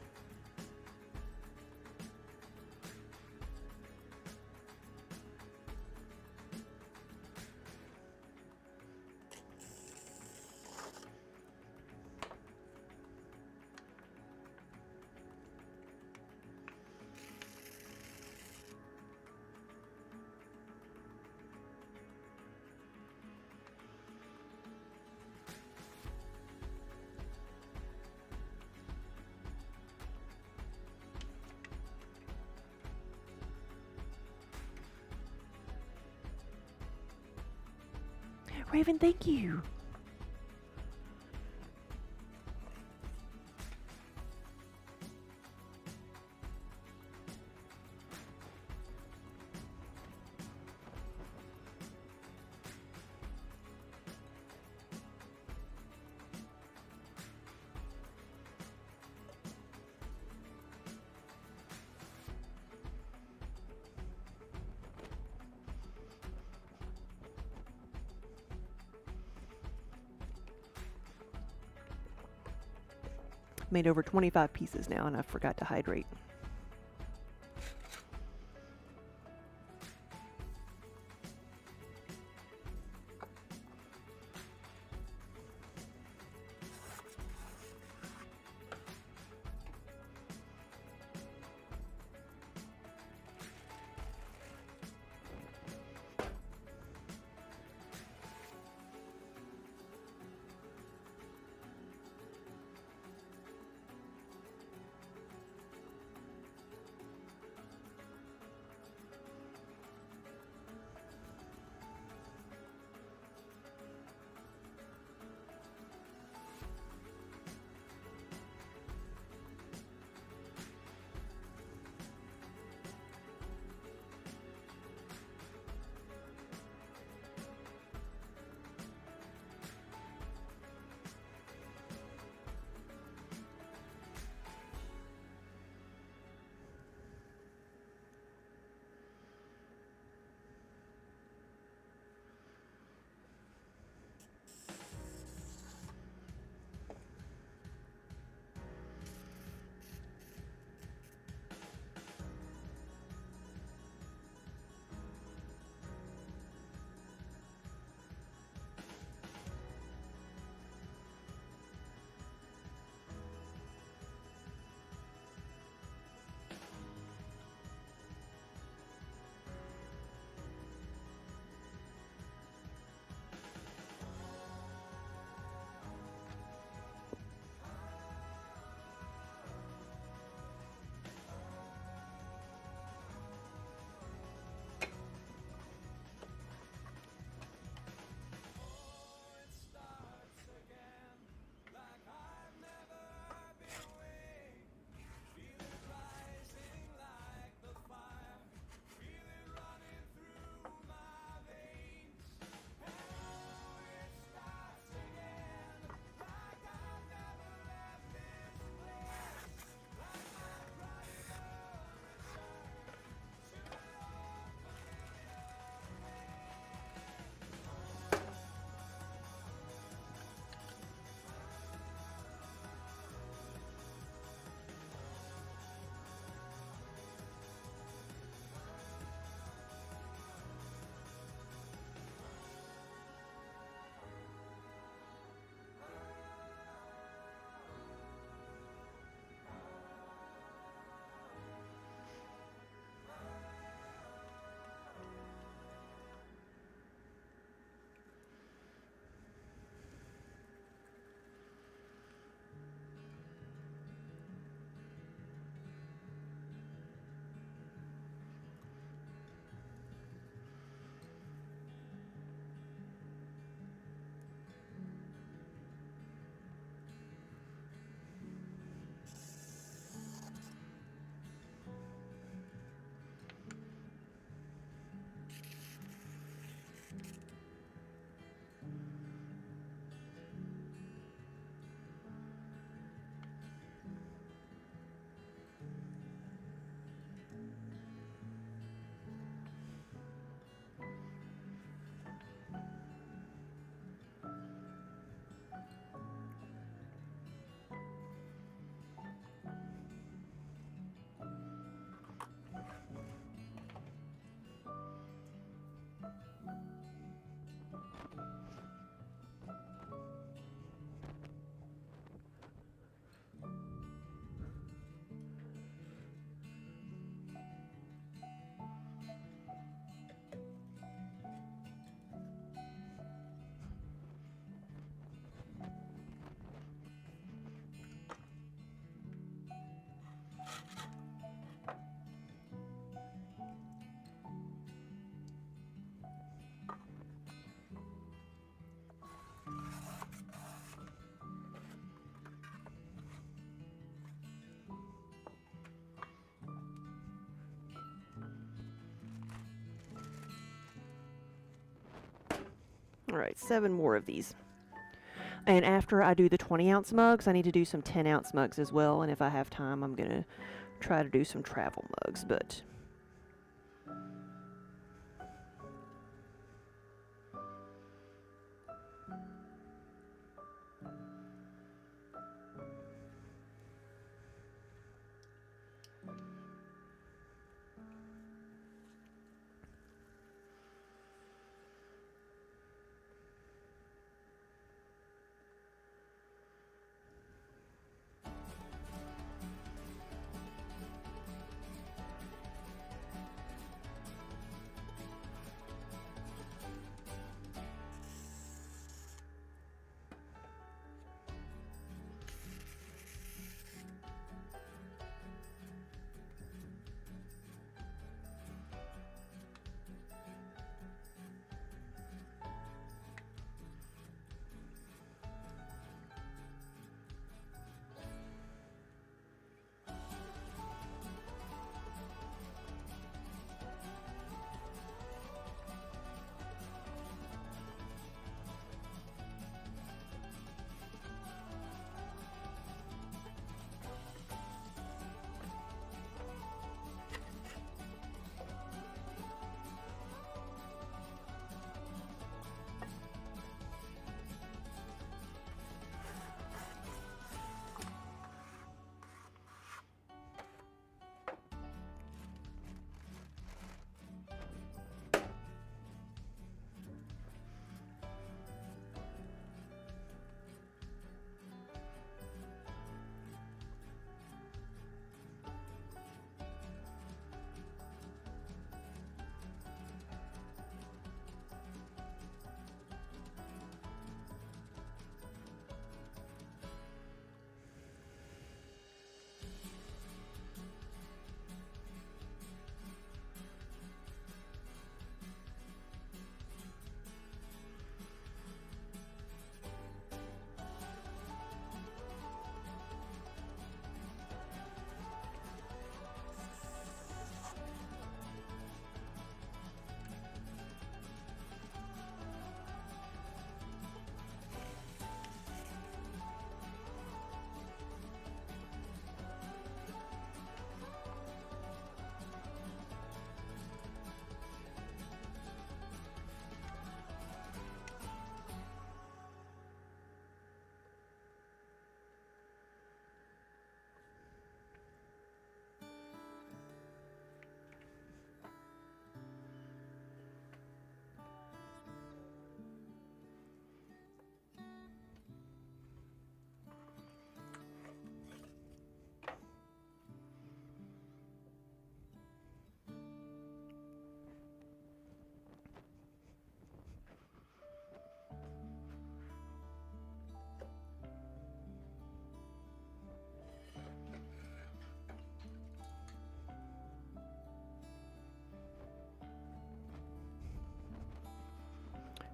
Raven, thank you. Made over 25 pieces now, and I forgot to hydrate. All right, 7 more of these. And after I do the 20-ounce mugs, I need to do some 10-ounce mugs as well. And if I have time, I'm going to try to do some travel mugs. But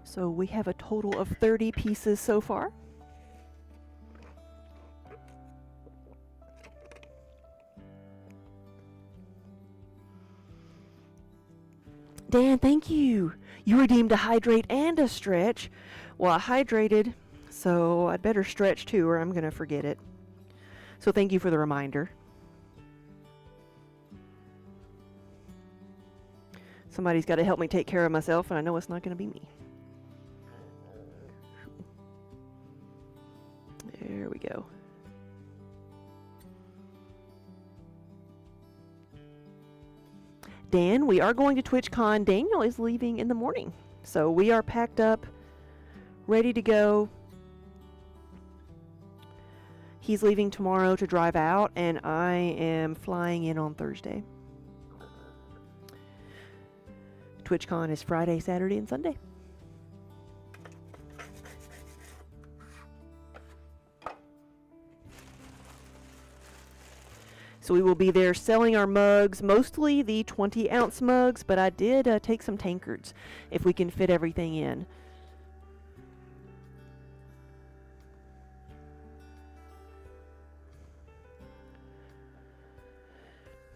so we have a total of 30 pieces so far. Dan, thank you. You redeemed a hydrate and a stretch. Well, I hydrated, so I'd better stretch too, or I'm going to forget it. So thank you for the reminder. Somebody's got to help me take care of myself, and I know it's not going to be me. There we go. Dan, we are going to TwitchCon. Daniel is leaving in the morning. So we are packed up, ready to go. He's leaving tomorrow to drive out, and I am flying in on Thursday. TwitchCon is Friday, Saturday, and Sunday. So we will be there selling our mugs, mostly the 20-ounce mugs, but I did take some tankards if we can fit everything in.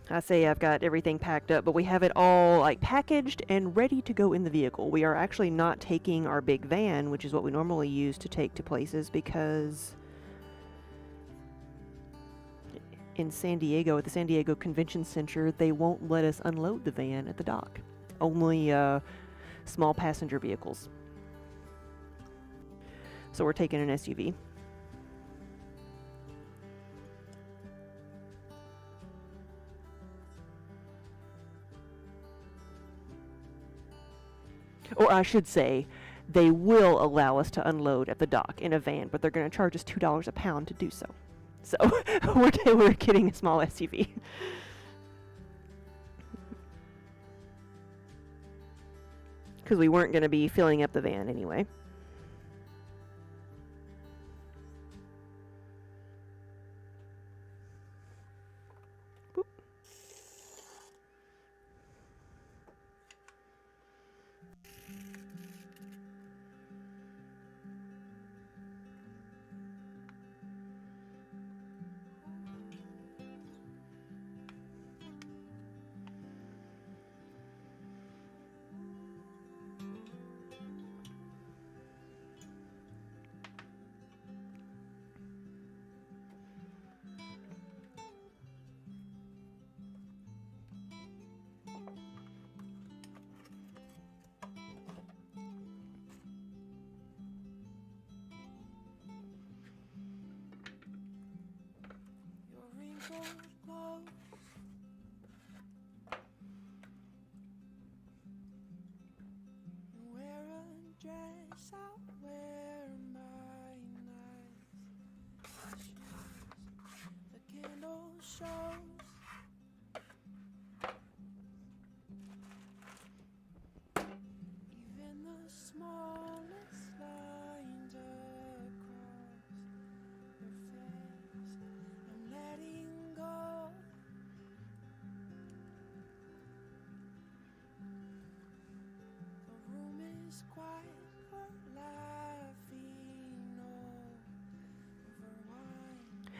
I say I've got everything packed up, but we have it all like packaged and ready to go in the vehicle. We are actually not taking our big van, which is what we normally use to take to places, because in San Diego, at the San Diego Convention Center, they won't let us unload the van at the dock. Only small passenger vehicles. So we're taking an SUV. Or I should say, they will allow us to unload at the dock in a van, but they're going to charge us $2 a pound to do so. So we're getting a small SUV. Because we weren't going to be filling up the van anyway. Boop.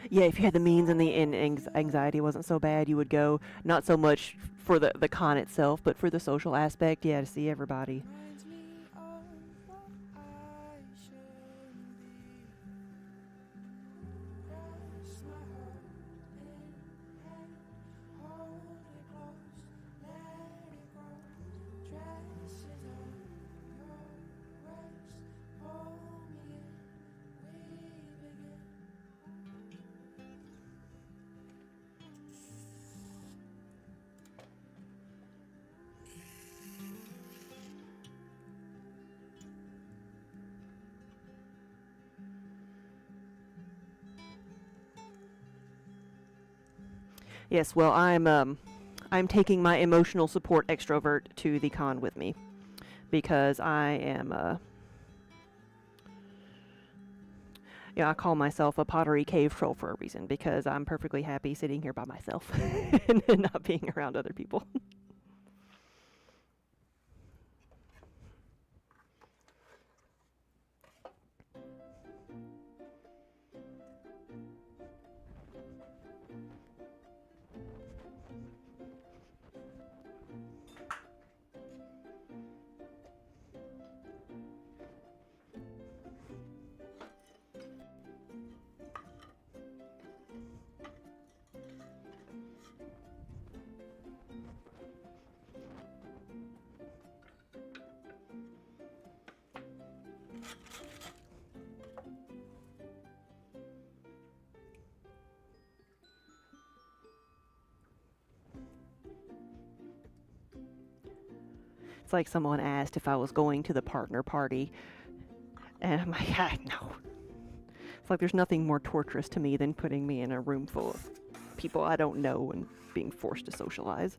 Yeah, if you had the means and anxiety wasn't so bad, you would go. Not so much for the con itself, but for the social aspect. Yeah, to see everybody. Yes, well, I'm taking my emotional support extrovert to the con with me, because I am I call myself a pottery cave troll for a reason, because I'm perfectly happy sitting here by myself and not being around other people. It's like someone asked if I was going to the partner party, and I'm like, no. It's like there's nothing more torturous to me than putting me in a room full of people I don't know and being forced to socialize.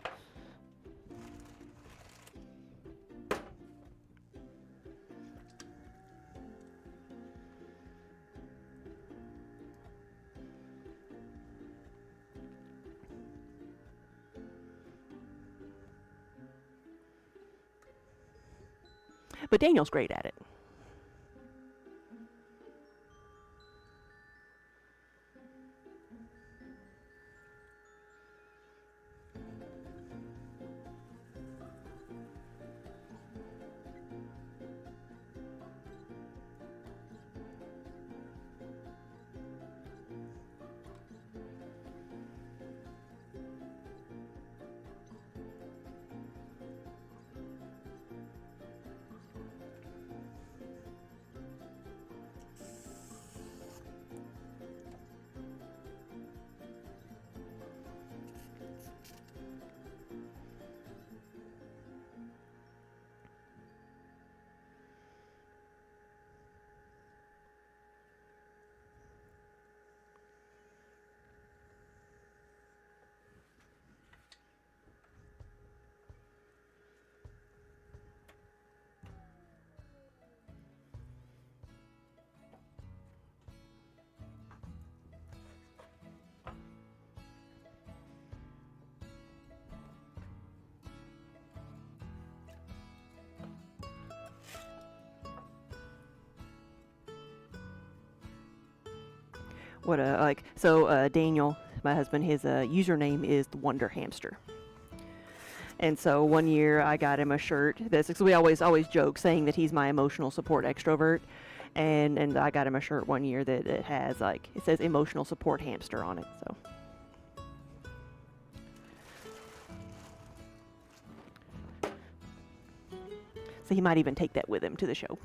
But Daniel's great at it. What a like. So Daniel, my husband, his username is the Wonder Hamster. And so one year I got him a shirt. Because we always joke saying that he's my emotional support extrovert. And I got him a shirt one year that it has like it says emotional support hamster on it. So he might even take that with him to the show.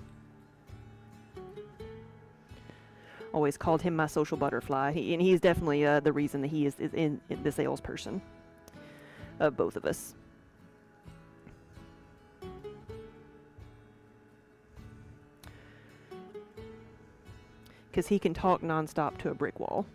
Always called him my social butterfly, and he's definitely the reason that he is in the salesperson of both of us. Because he can talk nonstop to a brick wall.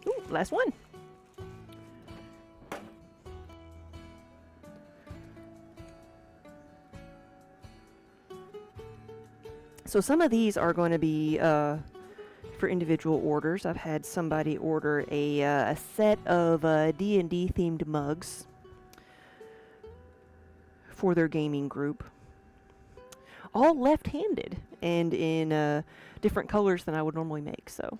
Ooh, last one. So some of these are going to be for individual orders. I've had somebody order a set of D&D themed mugs for their gaming group. All left-handed and in different colors than I would normally make, so.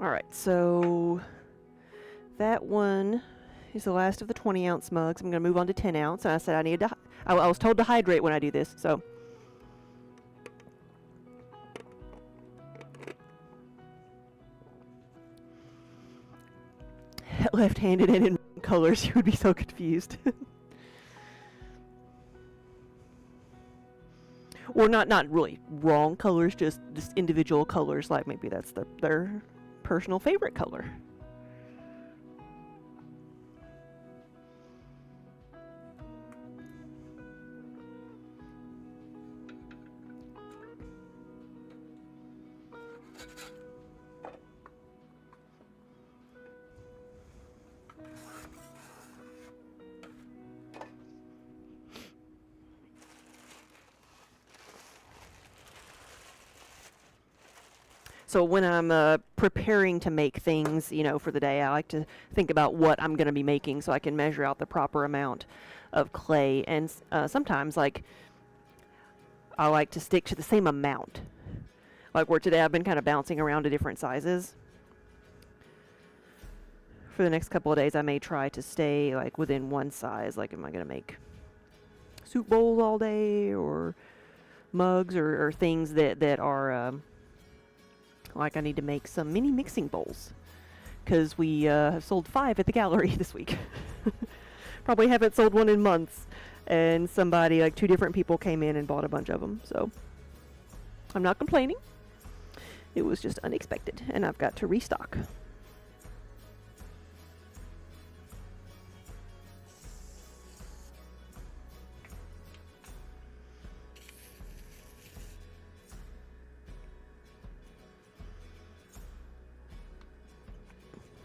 All right, so that one is the last of the 20-ounce mugs. I'm going to move on to 10-ounce. And I said I needed to. I was told to hydrate when I do this, so. Left-handed and in colors, you would be so confused. Or not really wrong colors, just individual colors, like maybe that's their personal favorite color. So when I'm preparing to make things, for the day, I like to think about what I'm going to be making so I can measure out the proper amount of clay. And sometimes, like, I like to stick to the same amount. Like where today I've been kind of bouncing around to different sizes. For the next couple of days, I may try to stay like within one size. Like, am I going to make soup bowls all day, or mugs, or things that are like I need to make some mini mixing bowls, because we have sold 5 at the gallery this week. Probably haven't sold one in months, and somebody, like 2 different people, came in and bought a bunch of them. So I'm not complaining. It was just unexpected, and I've got to restock.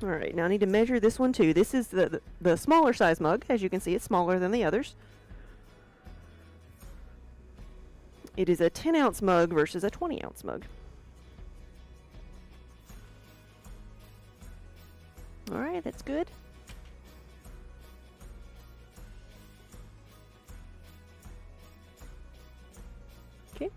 All right, now I need to measure this one too. This is the smaller size mug. As you can see, it's smaller than the others. It is a 10-ounce mug versus a 20-ounce mug. All right, that's good. Okay.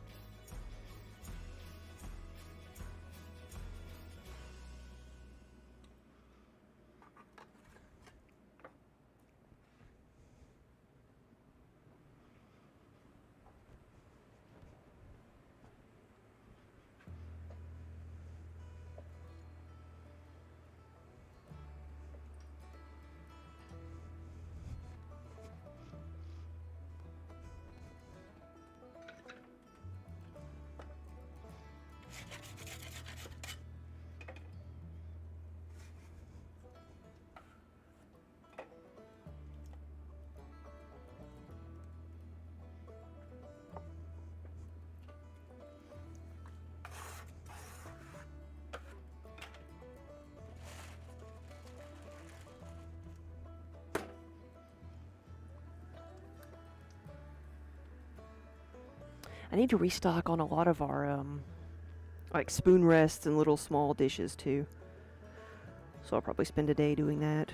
I need to restock on a lot of our like spoon rests and little small dishes too. So I'll probably spend a day doing that.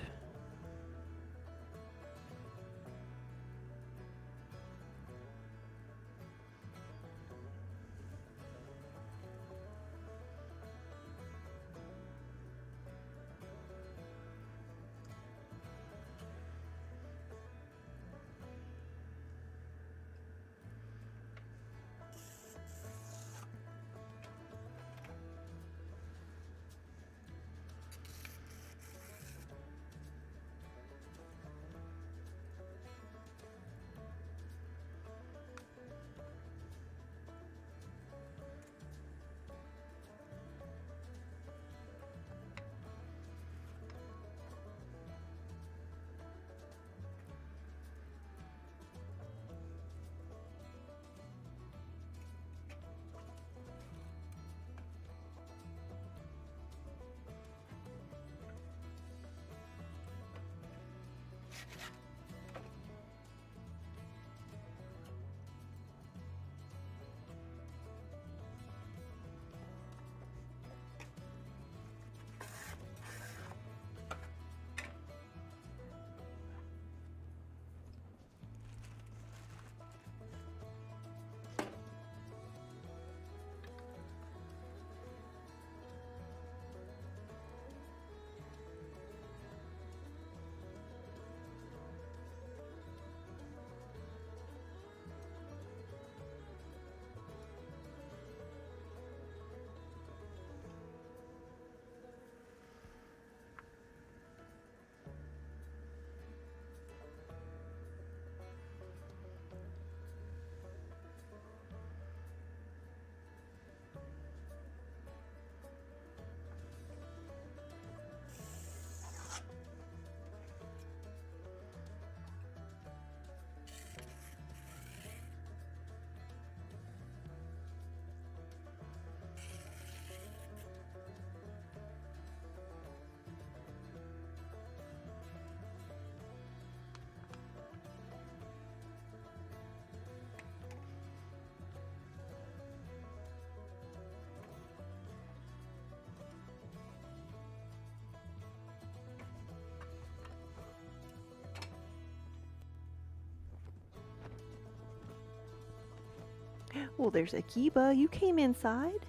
Well, there's a Kiba. You came inside.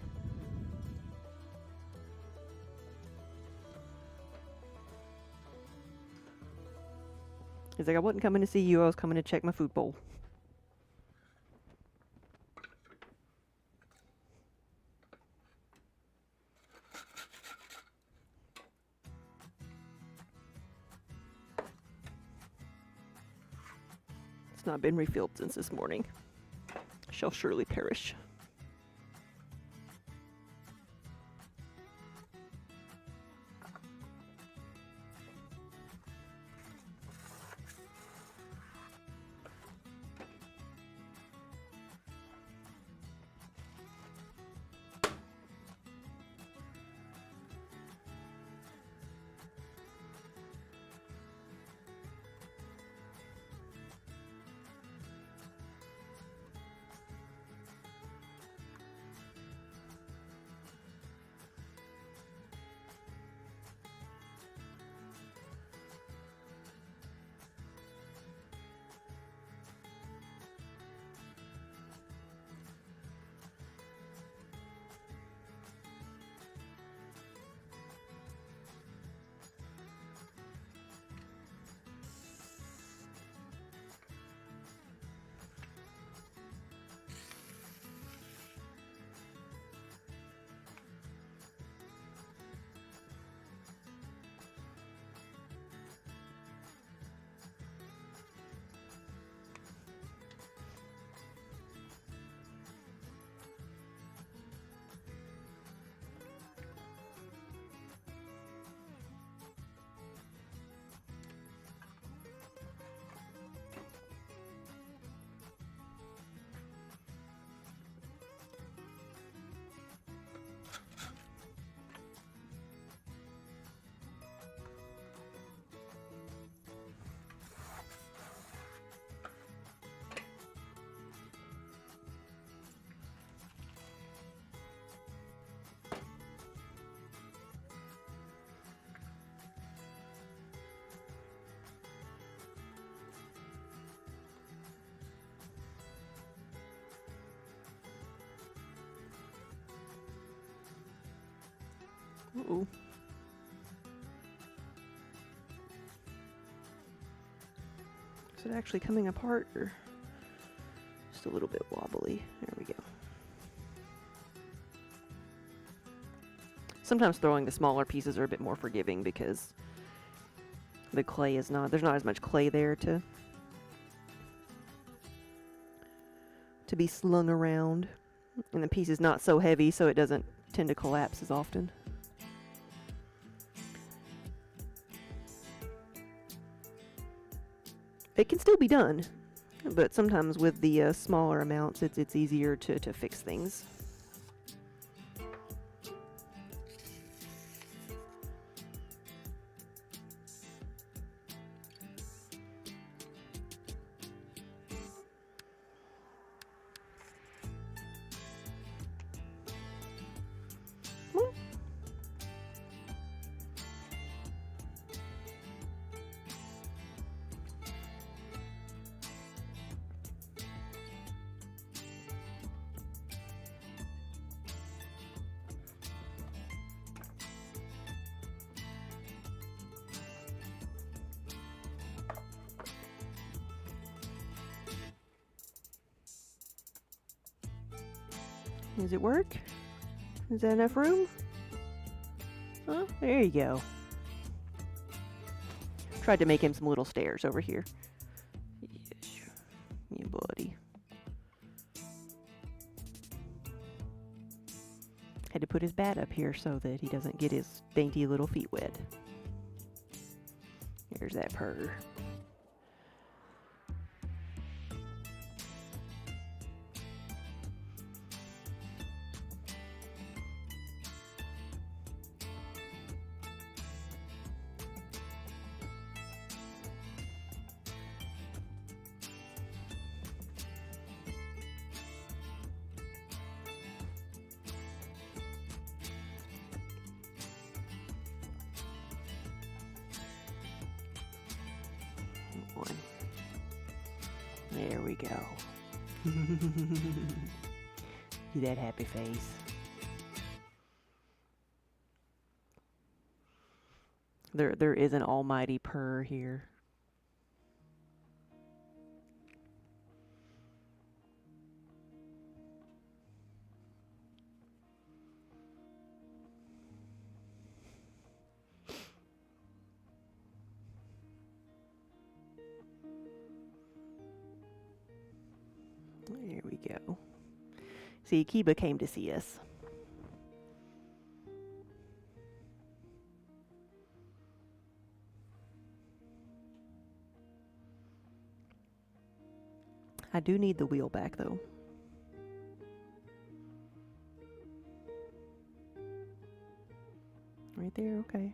He's like, I wasn't coming to see you. I was coming to check my food bowl. It's not been refilled since this morning. Shall surely perish. Uh-oh. Is it actually coming apart, or just a little bit wobbly? There we go. Sometimes throwing the smaller pieces are a bit more forgiving because the clay is not, there's not as much clay there to be slung around, and the piece is not so heavy so it doesn't tend to collapse as often. It can still be done, but sometimes with the smaller amounts, it's easier to fix things. Does it work? Is that enough room? Oh, there you go. Tried to make him some little stairs over here. Yes. Yeah, buddy. Had to put his bat up here so that he doesn't get his dainty little feet wet. There's that purr. There we go. That happy face. There is an almighty purr here. There we go. See, Kiba came to see us. I do need the wheel back, though. Right there, okay.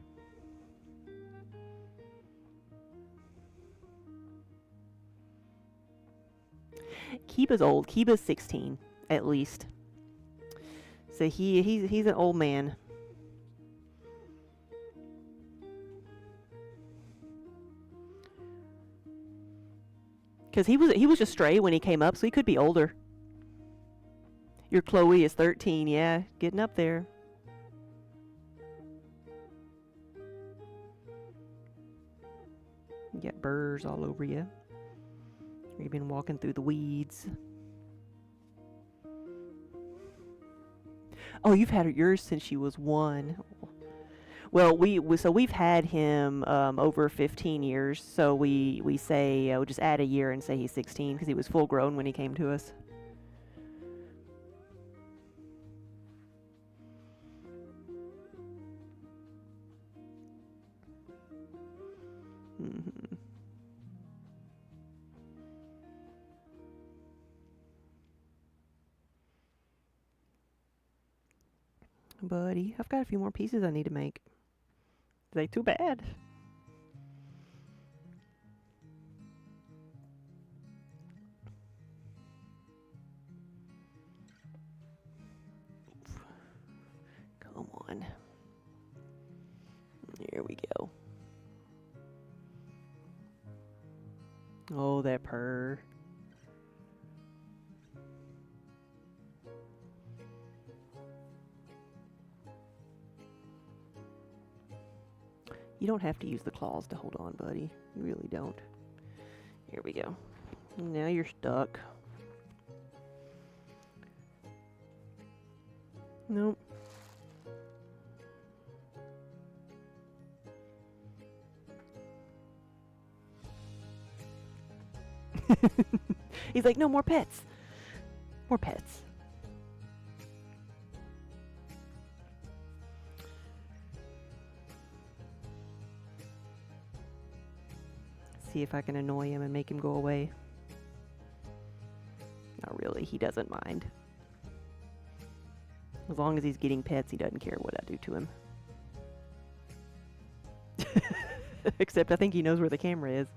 Kiba's old. Kiba's 16, at least. So he's an old man. Because he was just stray when he came up, so he could be older. Your Chloe is 13, yeah, getting up there. You got burrs all over you. You've been walking through the weeds. Oh, you've had yours since she was 1. Well, we've had him over 15 years. So we say we'll just add a year and say he's 16 because he was full grown when he came to us. Buddy, I've got a few more pieces I need to make. They too bad. Come on. There we go. Oh, that purr. You don't have to use the claws to hold on, buddy. You really don't. Here we go. Now you're stuck. Nope. He's like, no more pets. More pets. See if I can annoy him and make him go away. Not really, he doesn't mind. As long as he's getting pets, he doesn't care what I do to him. Except I think he knows where the camera is.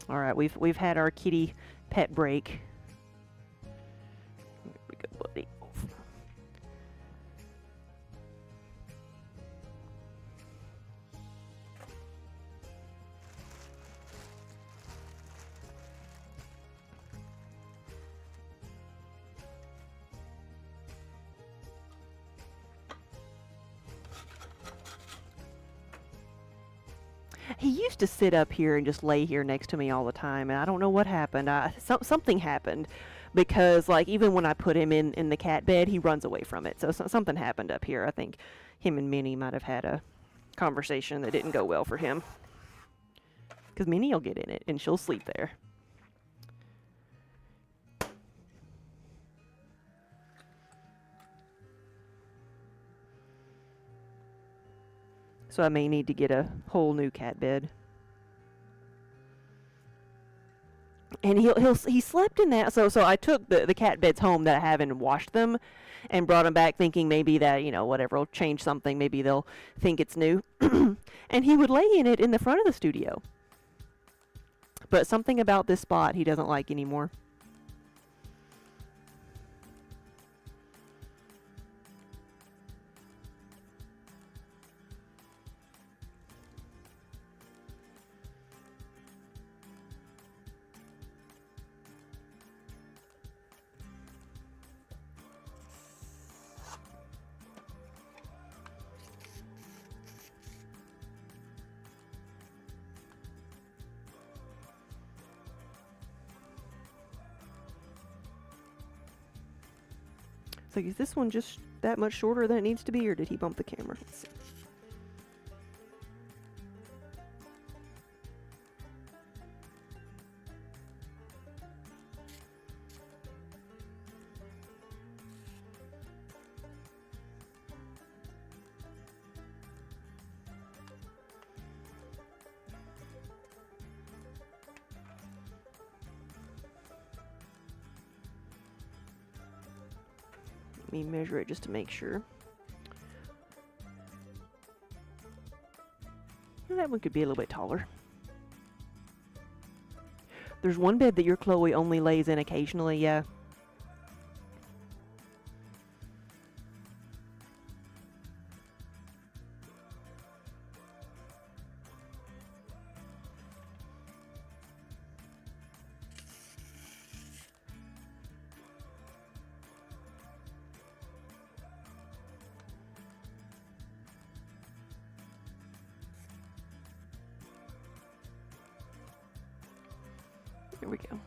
All right, we've had our kitty pet break. Here we go, buddy. He used to sit up here and just lay here next to me all the time, and I don't know what happened. Something happened, because like even when I put him in the cat bed, he runs away from it. So something happened up here. I think him and Minnie might have had a conversation that didn't go well for him. Because Minnie will get in it, and she'll sleep there. So I may need to get a whole new cat bed. And he slept in that. So I took the cat beds home that I have and washed them, and brought them back thinking maybe that, you know, whatever will change something. Maybe they'll think it's new. And he would lay in it in the front of the studio. But something about this spot he doesn't like anymore. So is this one just that much shorter than it needs to be, or did he bump the camera? Let's see. Let me measure it just to make sure. That one could be a little bit taller. There's one bed that your Chloe only lays in occasionally, yeah. Here we go.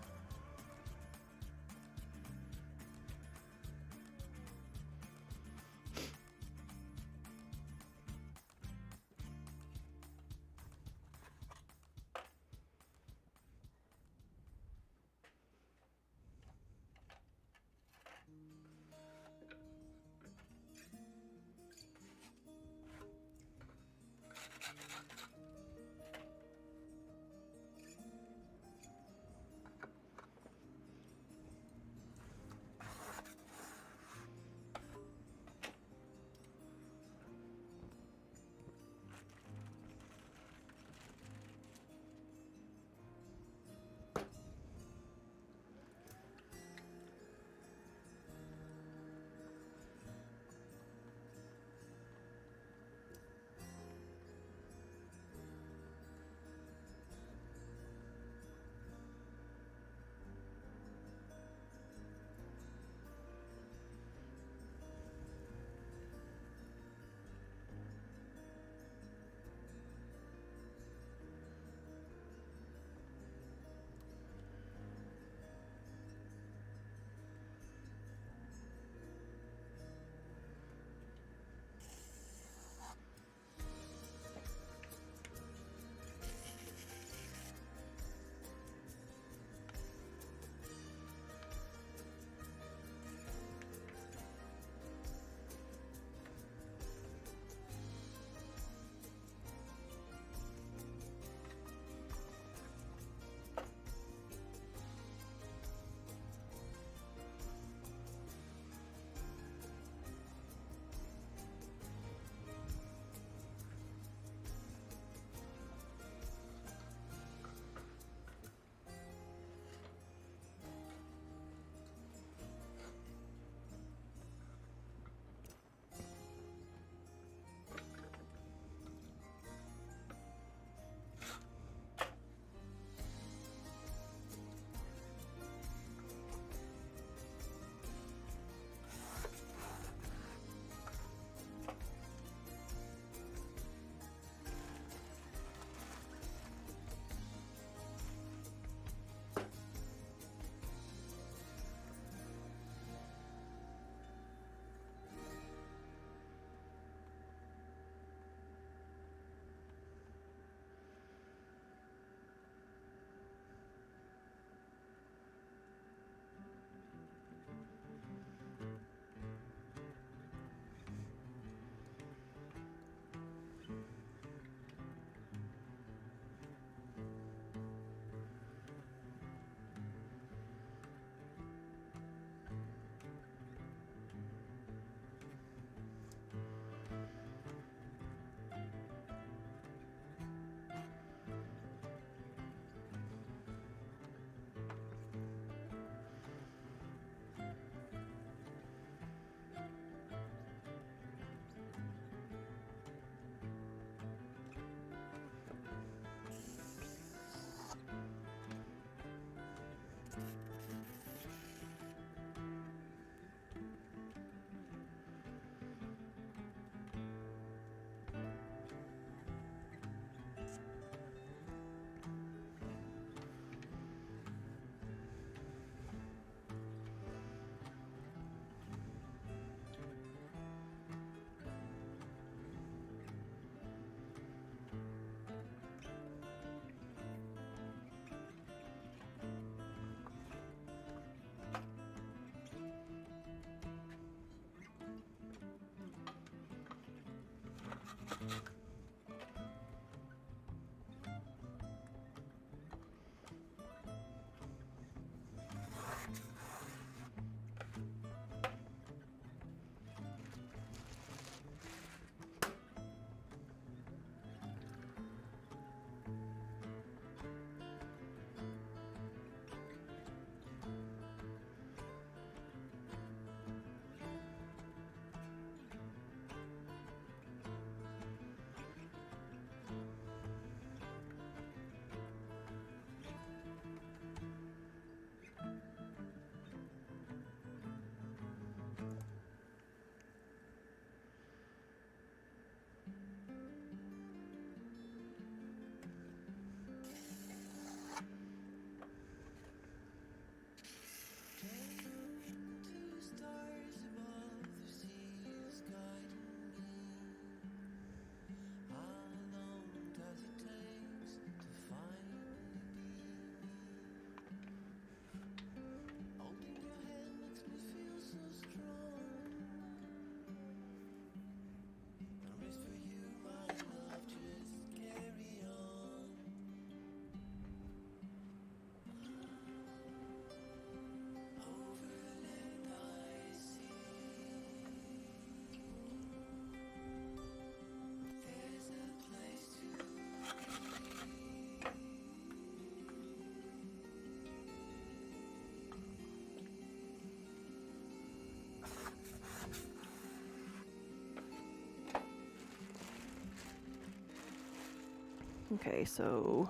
Okay, so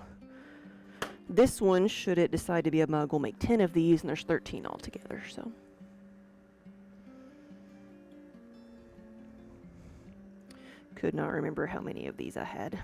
this one, should it decide to be a mug, will make 10 of these, and there's 13 altogether, so. Could not remember how many of these I had.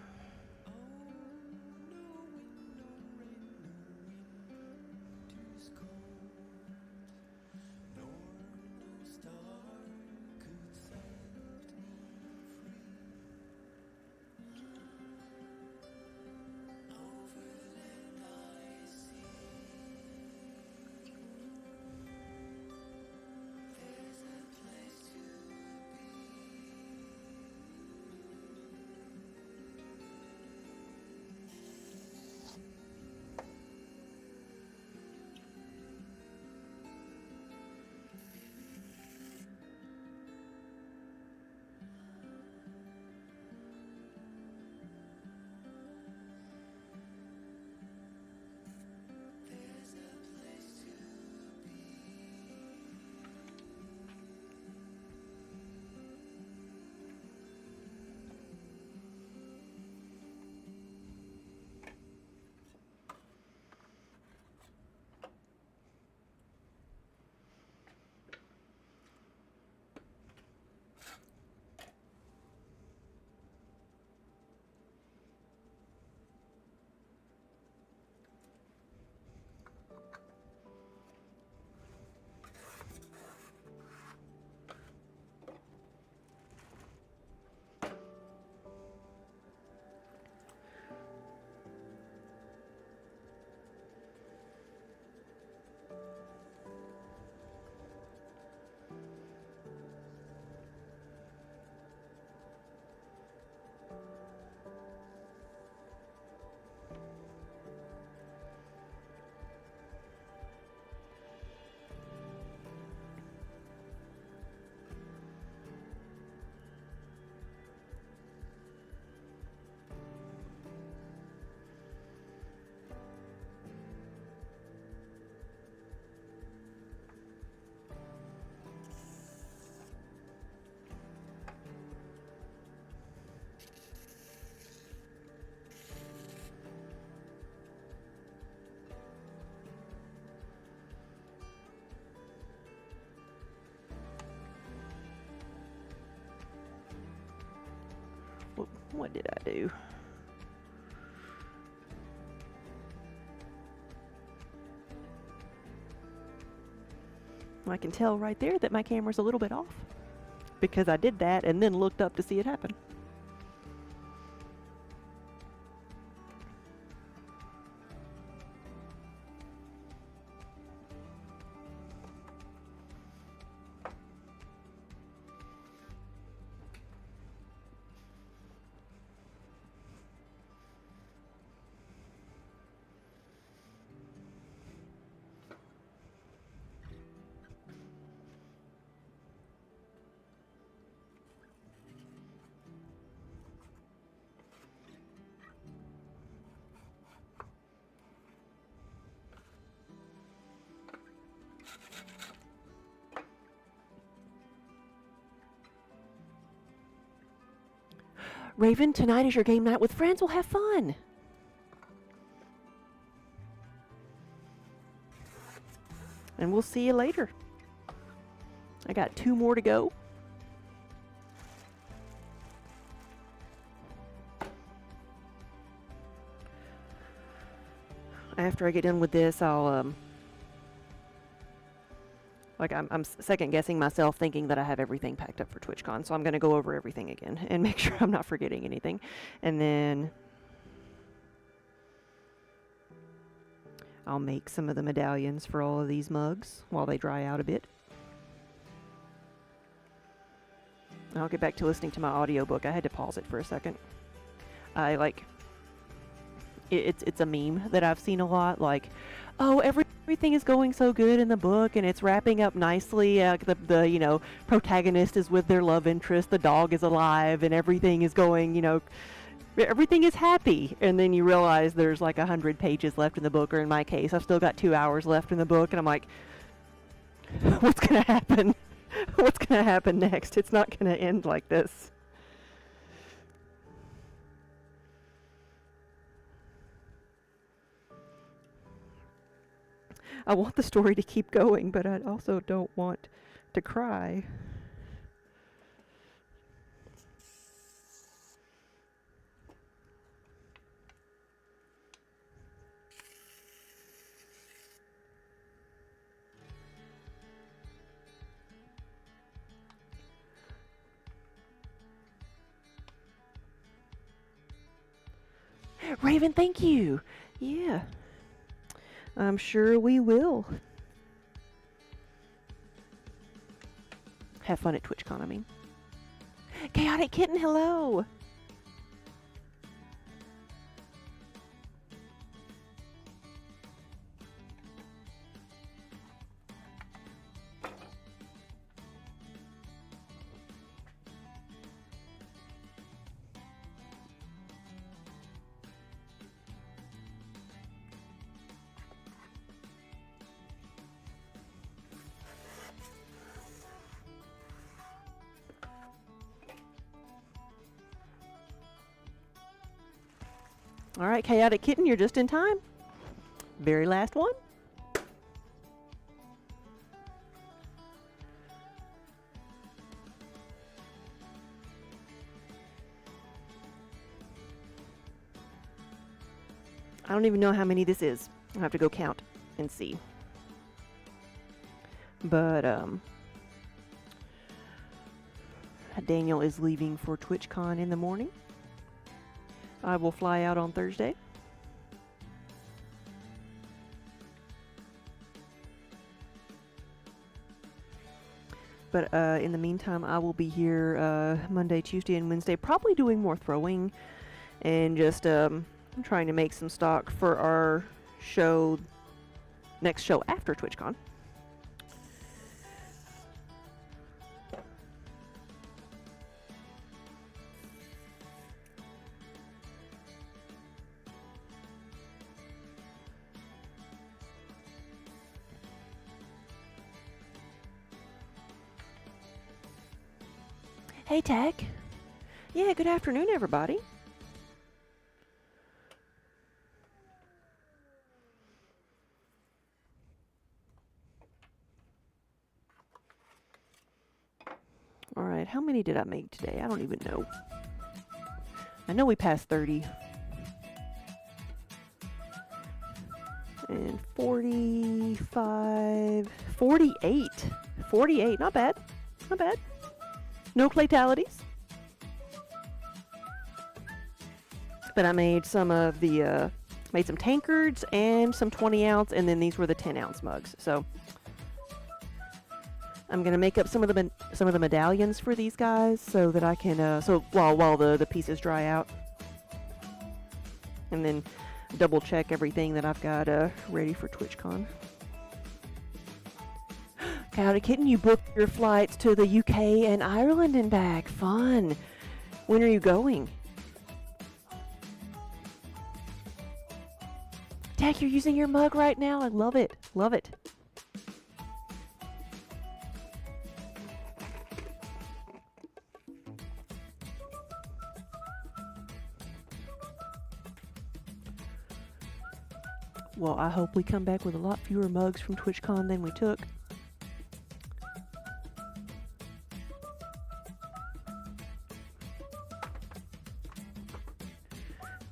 What did I do? I can tell right there that my camera's a little bit off because I did that and then looked up to see it happen. Raven, tonight is your game night with friends. We'll have fun. And we'll see you later. I got 2 more to go. After I get done with this, I'll I'm second guessing myself, thinking that I have everything packed up for TwitchCon, so I'm going to go over everything again and make sure I'm not forgetting anything. And then I'll make some of the medallions for all of these mugs while they dry out a bit. I'll get back to listening to my audiobook. I had to pause it for a second. It's a meme that I've seen a lot, like, oh, everything is going so good in the book and it's wrapping up nicely. The protagonist is with their love interest, the dog is alive, and everything is going, everything is happy. And then you realize there's like 100 pages left in the book, or in my case, I've still got 2 hours left in the book, and I'm like, what's gonna happen? What's gonna happen next? It's not gonna end like this. I want the story to keep going, but I also don't want to cry. Raven, thank you. Yeah. I'm sure we will. Have fun at TwitchCon, I mean. Chaotic Kitten, hello! All right, Chaotic Kitten, you're just in time. Very last one. I don't even know how many this is. I'll have to go count and see. But, Daniel is leaving for TwitchCon in the morning. I will fly out on Thursday. But in the meantime, I will be here Monday, Tuesday, and Wednesday, probably doing more throwing and just trying to make some stock for our next show after TwitchCon. Hey, Tech. Yeah, good afternoon, everybody. All right, how many did I make today? I don't even know. I know we passed 30. And 45, 48. 48, not bad. Not bad. No clatalities. But I made some of the, made some tankards and some 20 ounce, and then these were the 10 ounce mugs. So I'm gonna make up some of the medallions for these guys so that I can, so while the pieces dry out. And then double check everything that I've got ready for TwitchCon. Howdy Kitten, you booked your flights to the UK and Ireland and back. Fun. When are you going? Tech, you're using your mug right now? I love it. Love it. Well, I hope we come back with a lot fewer mugs from TwitchCon than we took.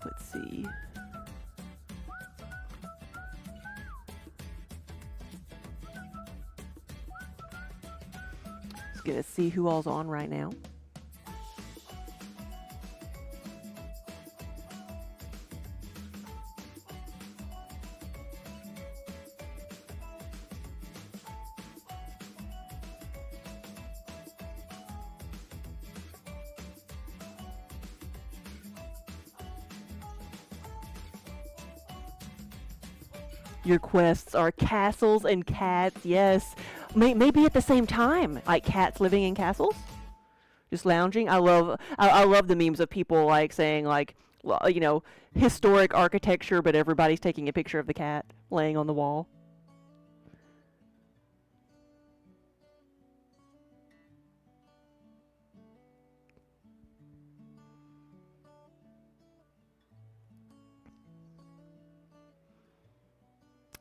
Let's see. Just gonna see who all's on right now. Your quests are castles and cats, yes. Maybe at the same time, like cats living in castles, just lounging. I love the memes of people like saying like, well, you know, historic architecture, but everybody's taking a picture of the cat laying on the wall.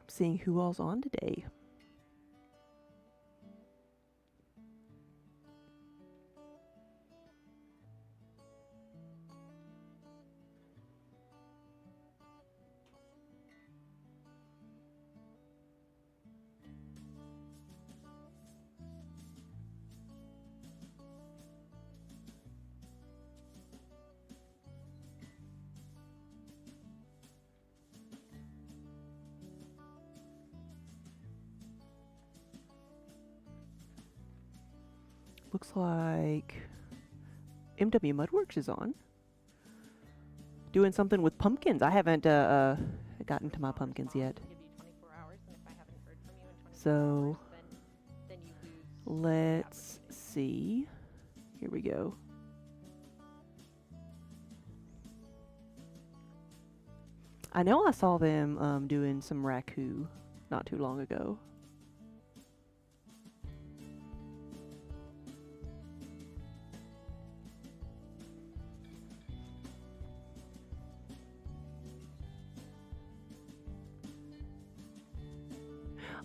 Seeing who all's on today. Looks like MW Mudworks is on. Doing something with pumpkins. I haven't gotten to my pumpkins yet. So let's see. Here we go. I know I saw them doing some raku not too long ago.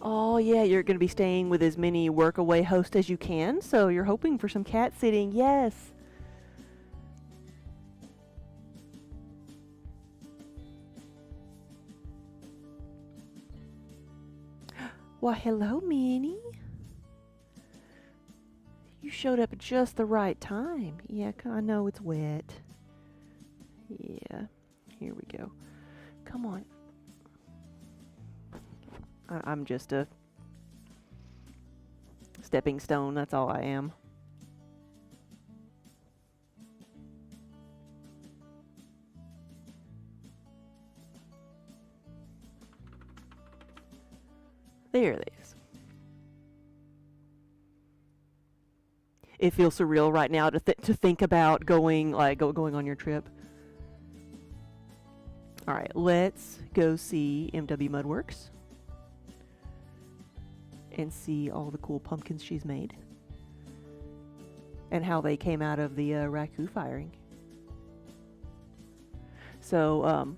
Oh yeah, you're going to be staying with as many workaway hosts as you can, so you're hoping for some cat sitting. Yes. Why, hello, Minnie. You showed up at just the right time. Yeah, I know it's wet. Yeah, here we go. Come on. I'm just a stepping stone, that's all I am. There it is. It feels surreal right now to think about going going on your trip. All right, let's go see MW Mudworks and see all the cool pumpkins she's made and how they came out of the raku firing. So,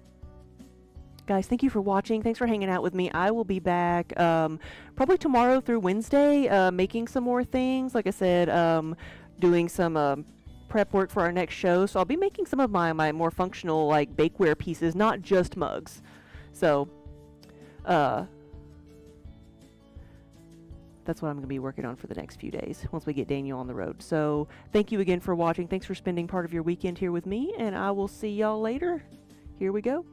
guys, thank you for watching. Thanks for hanging out with me. I will be back probably tomorrow through Wednesday, making some more things. Like I said, doing some prep work for our next show. So I'll be making some of my more functional like bakeware pieces, not just mugs. So, that's what I'm going to be working on for the next few days once we get Daniel on the road. So thank you again for watching. Thanks for spending part of your weekend here with me, and I will see y'all later. Here we go.